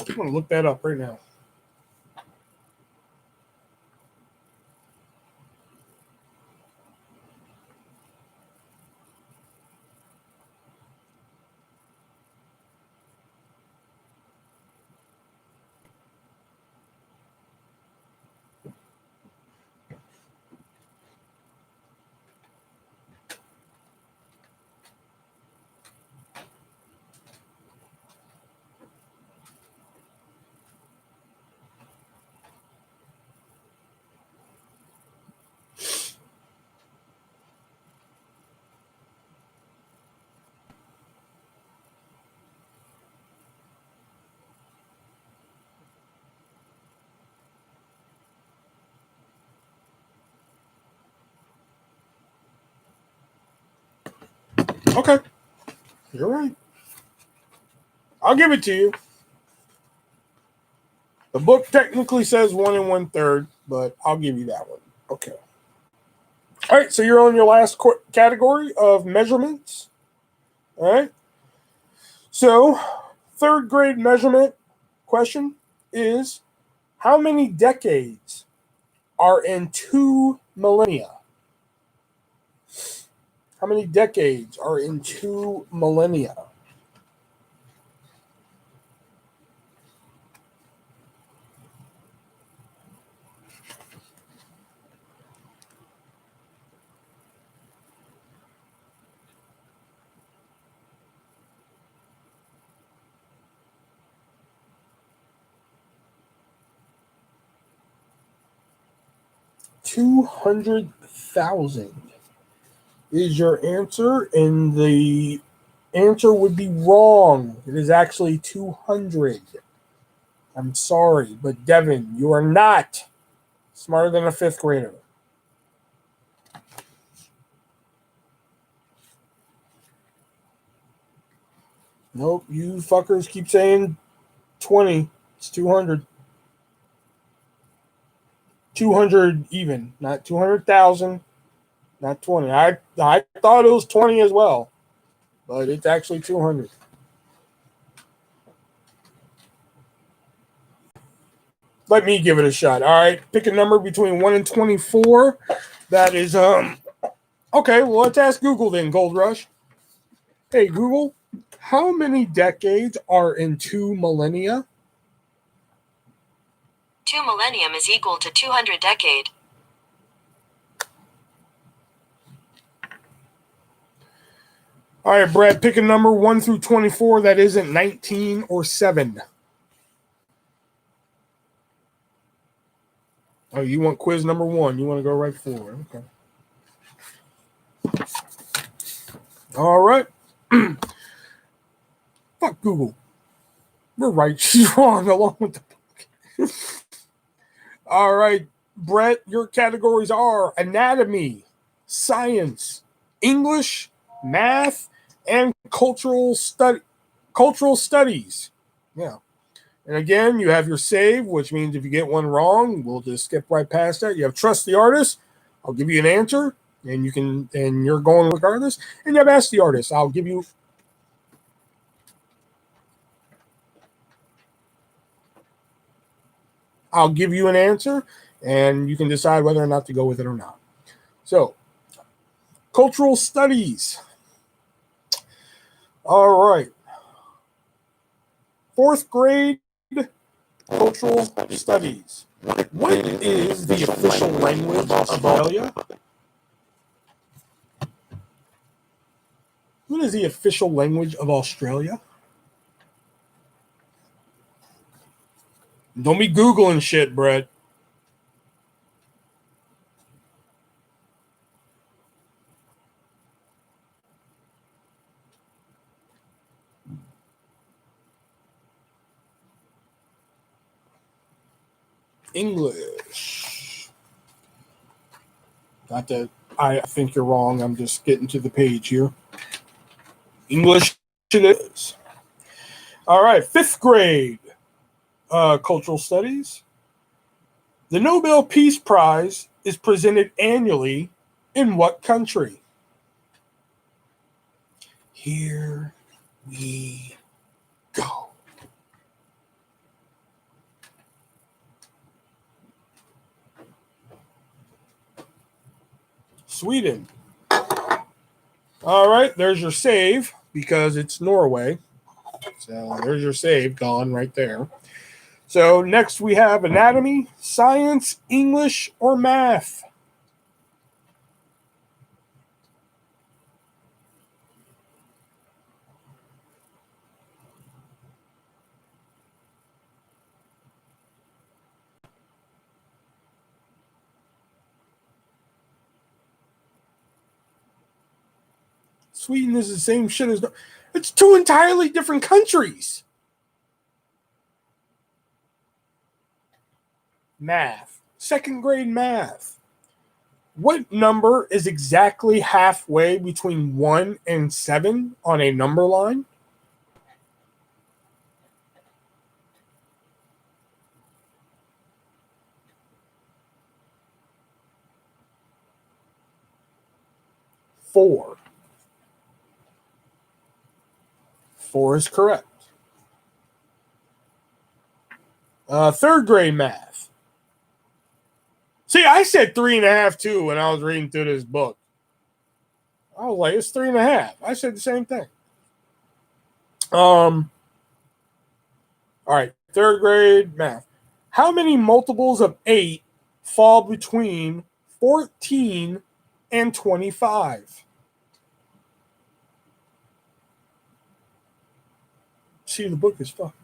I'm going to look that up right now. Okay. You're right. I'll give it to you. The book technically says 1 and 1 third, but I'll give you that one. Okay. All right. So you're on your last category of measurements. All right. So, third grade measurement question is how many decades are in 2 millennia? How many decades are in 2 millennia? $200,000 is your answer, and the answer would be wrong. It is actually 200. I'm sorry, but Devin, you are not smarter than a fifth grader. Nope, you fuckers keep saying 20. It's 200. 200 even, not 200,000, not 20. I thought it was 20 as well, but it's actually 200. Let me give it a shot. All right, pick a number between 1 and 24. That is okay, well, let's ask Google then, Gold Rush. Hey Google, how many decades are in 2 millennia?
2 millennium is equal to 200 decade.
All right, Brad, pick a number 1 through 24 that isn't 19 or 7. Oh, you want quiz number 1. You want to go right forward. Okay. All right. Fuck Google. We're right. She's wrong along with the book. All right, Brett, your categories are anatomy, science, English, math, and cultural studies. Yeah. And again, you have your save, which means if you get one wrong, we'll just skip right past that. You have trust the artist. I'll give you an answer, and you're going regardless. And you have ask the artist. I'll give you an answer, and you can decide whether or not to go with it or not. So, cultural studies. All right. 4th grade cultural studies. What is the official language of Australia? What is the official language of Australia? Don't be Googling shit, Brett. English. Not that I think you're wrong. I'm just getting to the page here. English it is. All right, 5th grade cultural studies. The Nobel Peace Prize is presented annually in what country? Here we go. Sweden. All right, there's your save because it's Norway. So there's your save gone right there. So next we have anatomy, science, English, or math. Sweden is the same shit as. It's 2 entirely different countries. Math. 2nd grade math. What number is exactly halfway between 1 and 7 on a number line? Four. 4 is correct. 3rd grade math. See, I said 3.5 too when I was reading through this book. I was like, it's 3.5. I said the same thing. All right, 3rd grade math. How many multiples of 8 fall between 14 and 25? See, the book is fucked.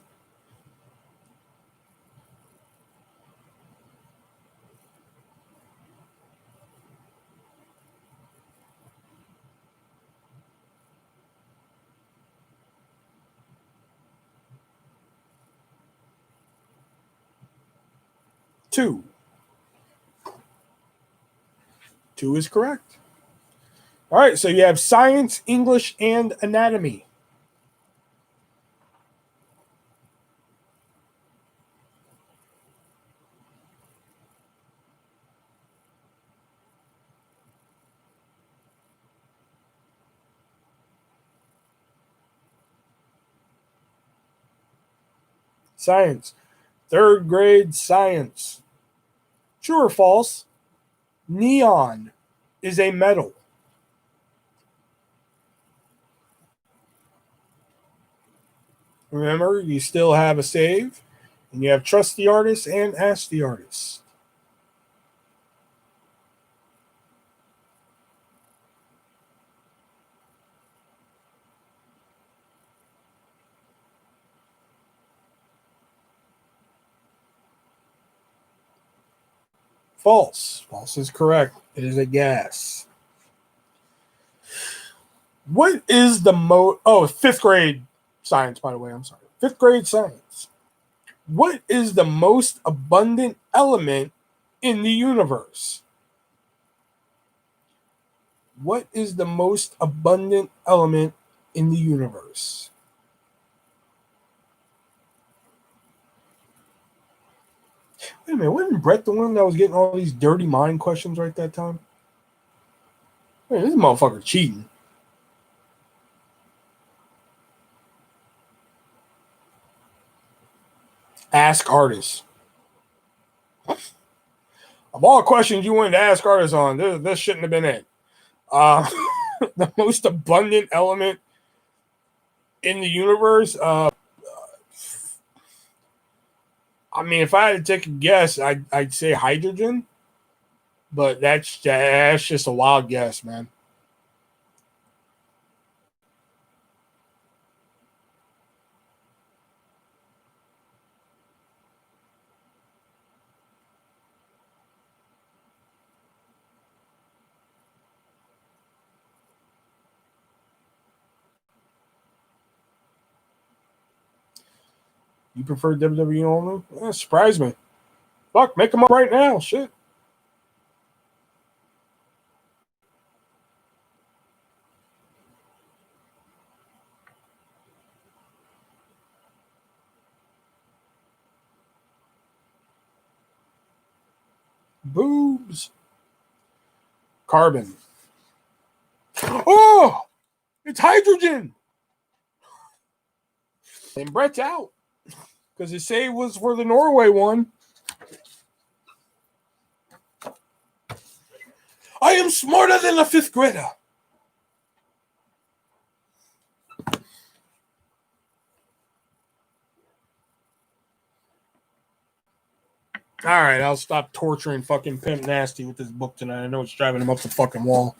Two. 2 is correct. All right, so you have science, English, and anatomy. Science. 3rd grade science. True or false? Neon is a metal. Remember, you still have a save, and you have trust the artist and ask the artist. False. False is correct. It is a gas. What is the Oh, 5th grade science, by the way. I'm sorry. 5th grade science. What is the most abundant element in the universe? What is the most abundant element in the universe? Wait a minute, wasn't Brett the one that was getting all these dirty mind questions right that time? Man, this motherfucker cheating. Ask artists. Of all questions you wanted to ask artists on, this shouldn't have been it. The most abundant element in the universe. I mean, if I had to take a guess, I'd say hydrogen, but that's just a wild guess, man. You prefer WWE only? That surprised me. Fuck, make them up right now. Shit. Boobs. Carbon. Oh, it's hydrogen. And Brett's out because his save was for the Norway one. I am smarter than a fifth grader. All right, I'll stop torturing fucking Pimp Nasty with this book tonight. I know it's driving him up the fucking wall.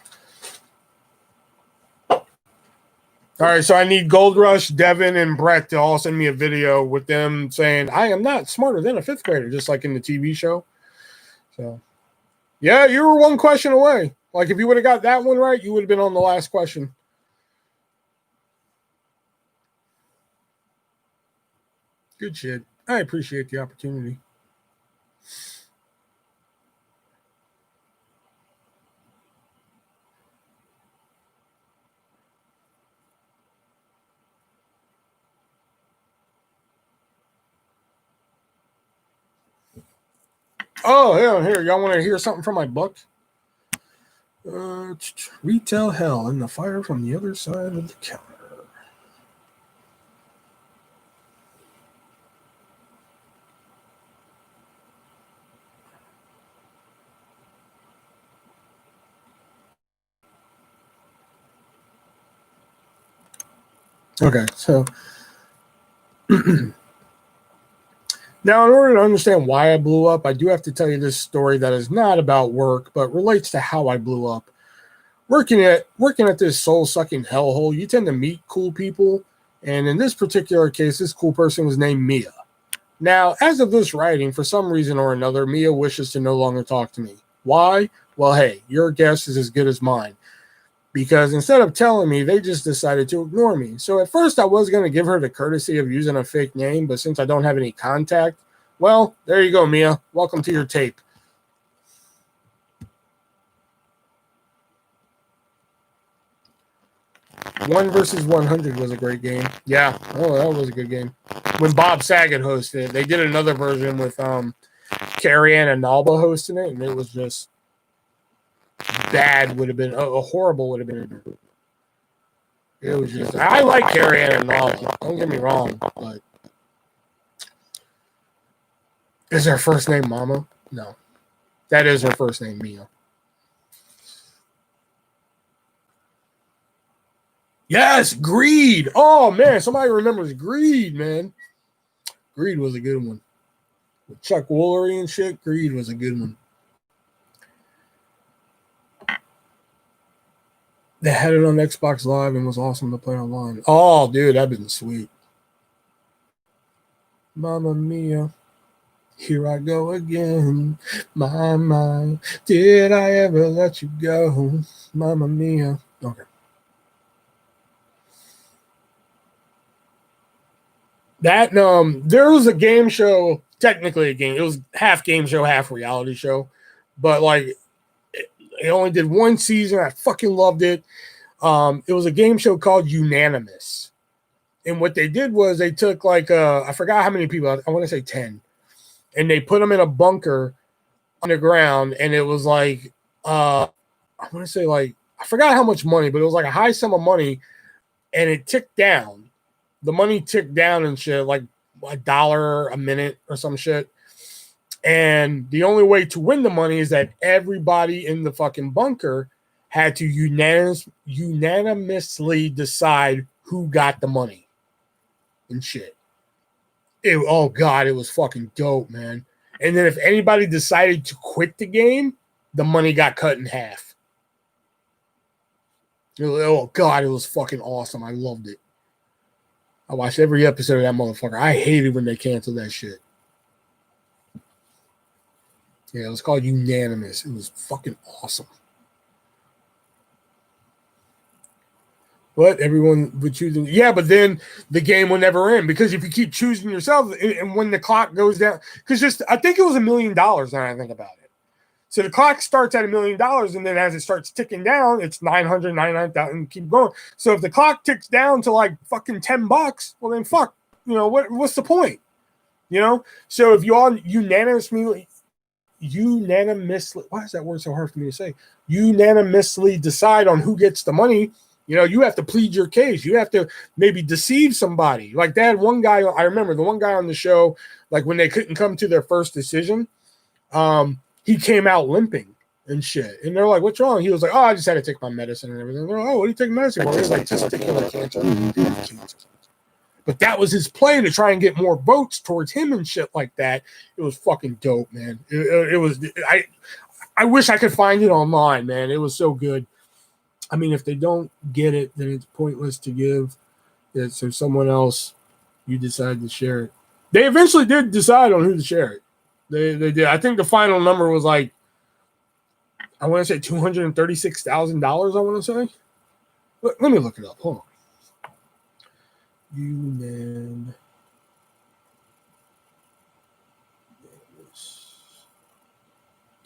All right, so I need Gold Rush, Devin, and Brett to all send me a video with them saying, I am not smarter than a fifth grader, just like in the TV show. So, yeah, you were one question away. Like, if you would have got that one right, you would have been on the last question. Good shit. I appreciate the opportunity. Oh, yeah, here. Y'all want to hear something from my book? Retail Hell and the Fire from the Other Side of the Counter. Okay, so now in order to understand why I blew up, I do have to tell you this story that is not about work, but relates to how I blew up. Working at this soul-sucking hellhole, you tend to meet cool people, and in this particular case, this cool person was named Mia. Now, as of this writing, for some reason or another, Mia wishes to no longer talk to me. Why? Well, hey, your guess is as good as mine. Because instead of telling me, they just decided to ignore me. So at first I was going to give her the courtesy of using a fake name, but since I don't have any contact, well, there you go, Mia. Welcome to your tape. One versus 100 was a great game. Yeah, oh, that was a good game. When Bob Saget hosted it, they did another version with Carrie Ann and Nalba hosting it, and it was just bad. Would have been horrible. Would have been. It was just. I like Carrie Ann and Nalba. Don't get me wrong, but is her first name Mama? No, that is her first name Mia. Yes, Greed. Oh man, somebody remembers Greed, man. Greed was a good one. With Chuck Woolery and shit, Greed was a good one. They had it on Xbox Live and was awesome to play online. Oh, dude, that'd been sweet. Mamma Mia, here I go again. My, did I ever let you go? Mamma Mia. Okay. That there was a game show, technically a game. It was half game show, half reality show, but like it only did one season. I fucking loved it. It was a game show called Unanimous, and what they did was they took like I forgot how many people. I want to say 10, and they put them in a bunker underground, and it was like I want to say like I forgot how much money, but it was like a high sum of money, and it ticked down. The money ticked down and shit, like $1 a minute or some shit. And the only way to win the money is that everybody in the fucking bunker had to unanimously decide who got the money and shit. Oh God, it was fucking dope, man. And then if anybody decided to quit the game, the money got cut in half. Oh God, it was fucking awesome. I loved it. I watched every episode of that motherfucker. I hated when they canceled that shit. Yeah, it was called Unanimous. It was fucking awesome. What? Everyone would choose. Yeah, but then the game will never end because if you keep choosing yourself, and when the clock goes down, because I think it was $1 million. Now I think about it. So the clock starts at $1 million, and then as it starts ticking down, it's 999,000, and keep going. So if the clock ticks down to like fucking $10, well then fuck, what's the point? So if you all unanimously, why is that word so hard for me to say? Unanimously decide on who gets the money. You have to plead your case. You have to maybe deceive somebody. Like that one guy, I remember the one guy on the show, like when they couldn't come to their first decision, he came out limping and shit. And they're like, what's wrong? He was like, oh, I just had to take my medicine and everything. They're like, oh, what do you take medicine for? He was like, testicular cancer. But that was his play to try and get more votes towards him and shit like that. It was fucking dope, man. It was. I wish I could find it online, man. It was so good. I mean, if they don't get it, then it's pointless to give it. So someone else, you decide to share it. They eventually did decide on who to share it. They did. I think the final number was like, I want to say $236,000. I want to say. Let me look it up. Hold on. Unanimous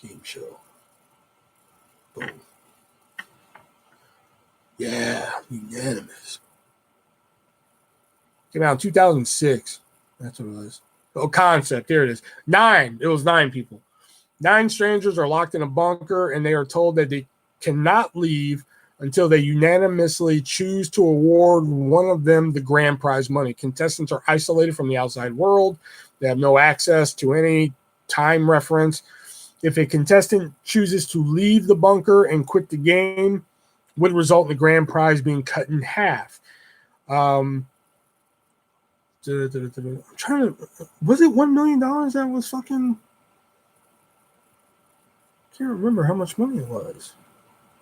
game show. Boom. Yeah, unanimous. Came out in 2006. That's what it was. Oh, concept. There it is. 9. It was 9 people. 9 strangers are locked in a bunker, and they are told that they cannot leave until they unanimously choose to award one of them the grand prize money. Contestants are isolated from the outside world. They have no access to any time reference. If a contestant chooses to leave the bunker and quit the game, would result in the grand prize being cut in half. I'm trying to. Was it $1 million that was fucking? I can't remember how much money it was.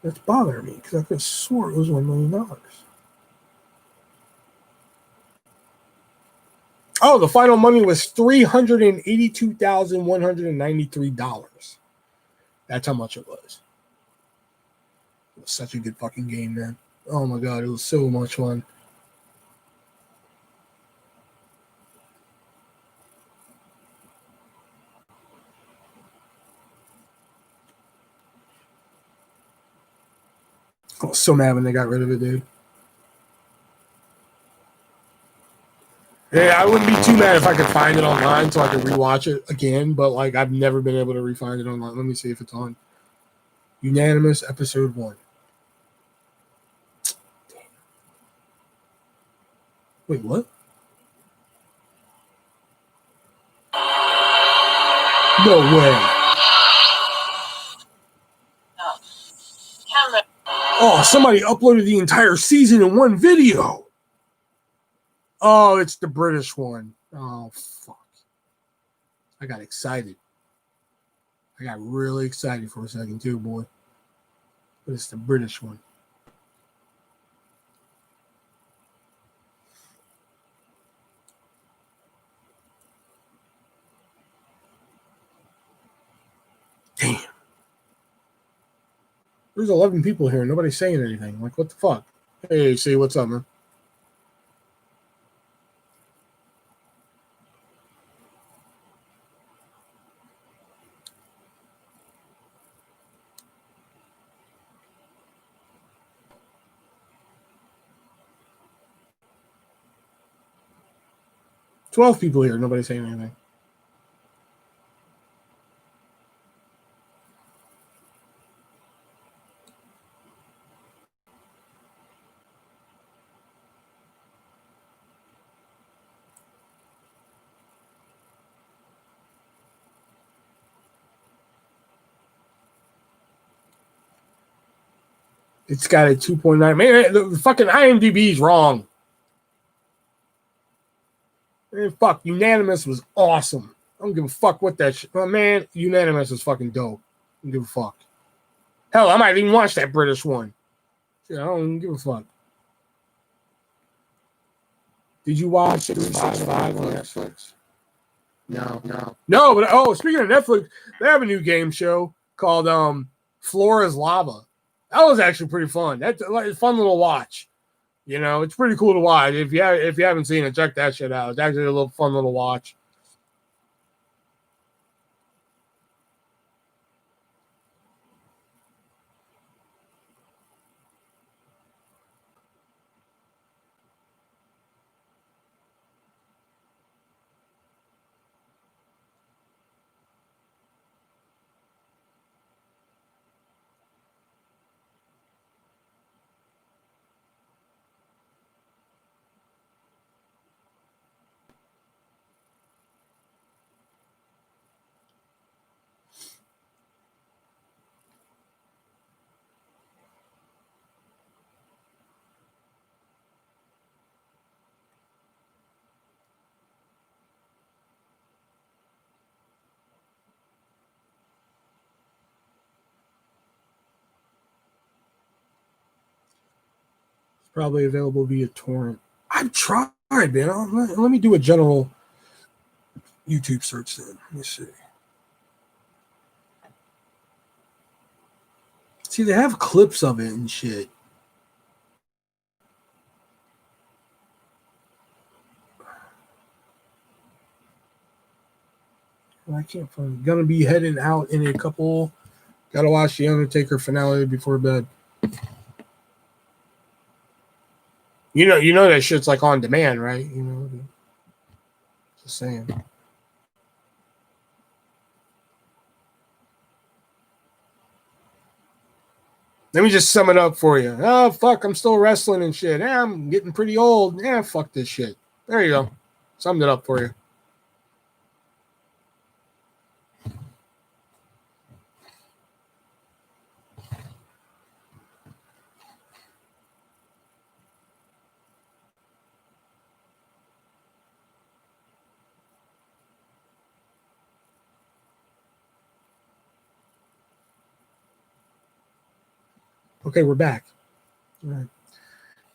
That's bothering me because I could have swore it was $1 million. Oh, the final money was $382,193. That's how much it was. It was such a good fucking game, man. Oh my god, it was so much fun. I was so mad when they got rid of it, dude. Yeah, I wouldn't be too mad if I could find it online so I could rewatch it again, but like I've never been able to refind it online. Let me see if it's on. Unanimous episode 1. Damn. Wait, what? No way. Oh, somebody uploaded the entire season in one video. Oh, it's the British one. Oh, fuck. I got excited. I got really excited for a second, too, boy. But it's the British one. Damn. There's 11 people here. Nobody's saying anything. Like, what the fuck? Hey, see, what's up, man? $12 people here. Nobody's saying anything. It's got a 2.9. Man, the fucking IMDb is wrong. Man, fuck. Unanimous was awesome. I don't give a fuck what that shit. Oh, man, Unanimous was fucking dope. I don't give a fuck. Hell, I might even watch that British one. Shit, I don't even give a fuck. Did you watch 365 on Netflix? No. But speaking of Netflix, they have a new game show called Floor is Lava. That was actually pretty fun. That's like a fun little watch. You know, it's pretty cool to watch. If you haven't seen it, check that shit out. It's actually a little fun little watch. Probably available via torrent. I've tried, man. Let me do a general YouTube search then. Let me see. See, they have clips of it and shit. I can't find it. Gonna be heading out in a couple. Gotta watch the Undertaker finale before bed. You know that shit's like on demand, right? You know, just saying. Let me just sum it up for you. Oh, fuck, I'm still wrestling and shit. Yeah, I'm getting pretty old. Yeah, fuck this shit. There you go. Summed it up for you. Okay, we're back. All right.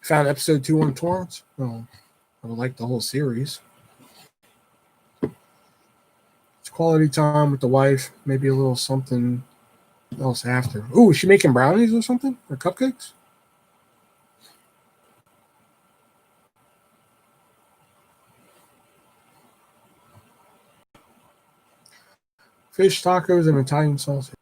Found episode 2 on torrents. Oh, I would like the whole series. It's quality time with the wife. Maybe a little something else after. Ooh, is she making brownies or something? Or cupcakes? Fish tacos and Italian sausage.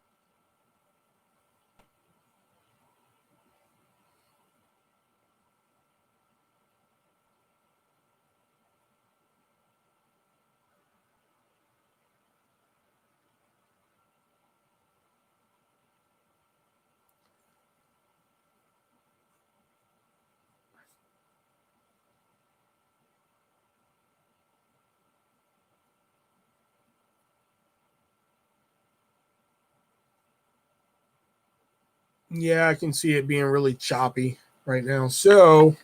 Yeah, I can see it being really choppy right now. So,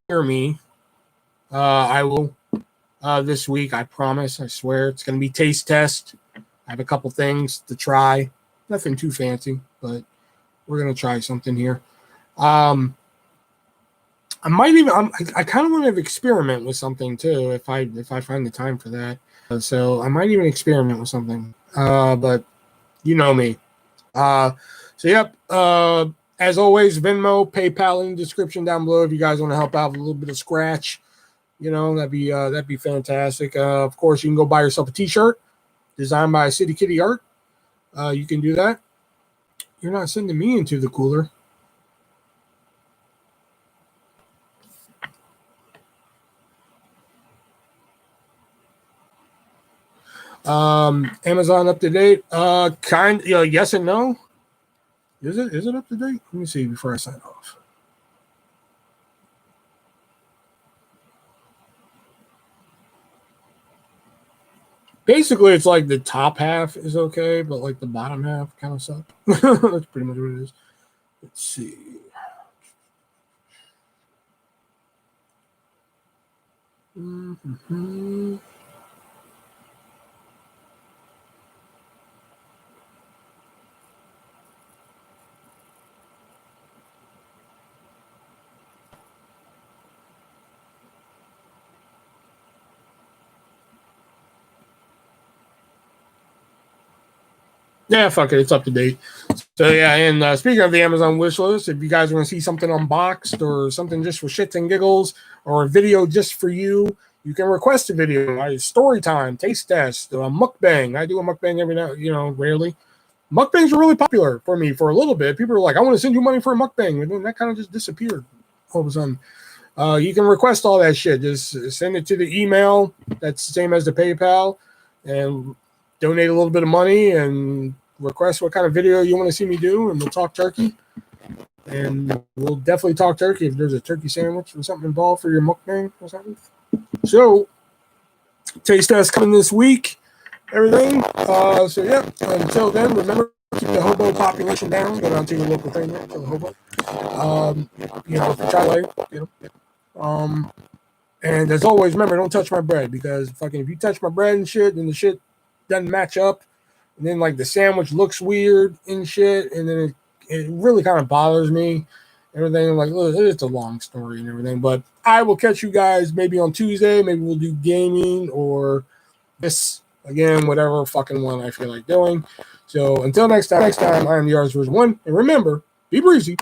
hear me. I will this week. I promise. I swear it's going to be taste test. I have a couple things to try. Nothing too fancy, but we're going to try something here. I might even. I kind of want to experiment with something too, if I find the time for that. So I might even experiment with something. But you know me. So yep. As always, Venmo, PayPal in the description down below if you guys want to help out with a little bit of scratch. You know, that'd be fantastic. Of course, you can go buy yourself a T-shirt designed by City Kitty Art. You can do that. You're not sending me into the cooler. Amazon up to date. Yes and no. Is it up to date? Let me see before I sign off. Basically, it's like the top half is okay, but like the bottom half kind of sucks. That's pretty much what it is. Let's see. Mm-hmm. Yeah, fuck it. It's up to date. So yeah, and speaking of the Amazon wish list, if you guys want to see something unboxed or something just for shits and giggles, or a video just for you, you can request a video. Story time, taste test, mukbang. I do a mukbang every now, rarely. Mukbangs are really popular for me for a little bit. People are like, I want to send you money for a mukbang, and then that kind of just disappeared all of a sudden. You can request all that shit. Just send it to the email. That's the same as the PayPal, and donate a little bit of money and request what kind of video you want to see me do, and we'll talk turkey. And we'll definitely talk turkey if there's a turkey sandwich or something involved for your mukbang or something. So, taste test coming this week. Everything. So yeah. Until then, remember, keep the hobo population down. Go down to your local thing there, kill the hobo. If you try life, and as always, remember, don't touch my bread, because fucking if you touch my bread and shit, then the shit doesn't match up, and then like the sandwich looks weird and shit, and then it really kind of bothers me. Everything, like, look, it's a long story and everything, but I will catch you guys maybe on Tuesday. Maybe we'll do gaming or this again, whatever fucking one I feel like doing. So until next time, I am the Artist Version 1, and remember, be breezy.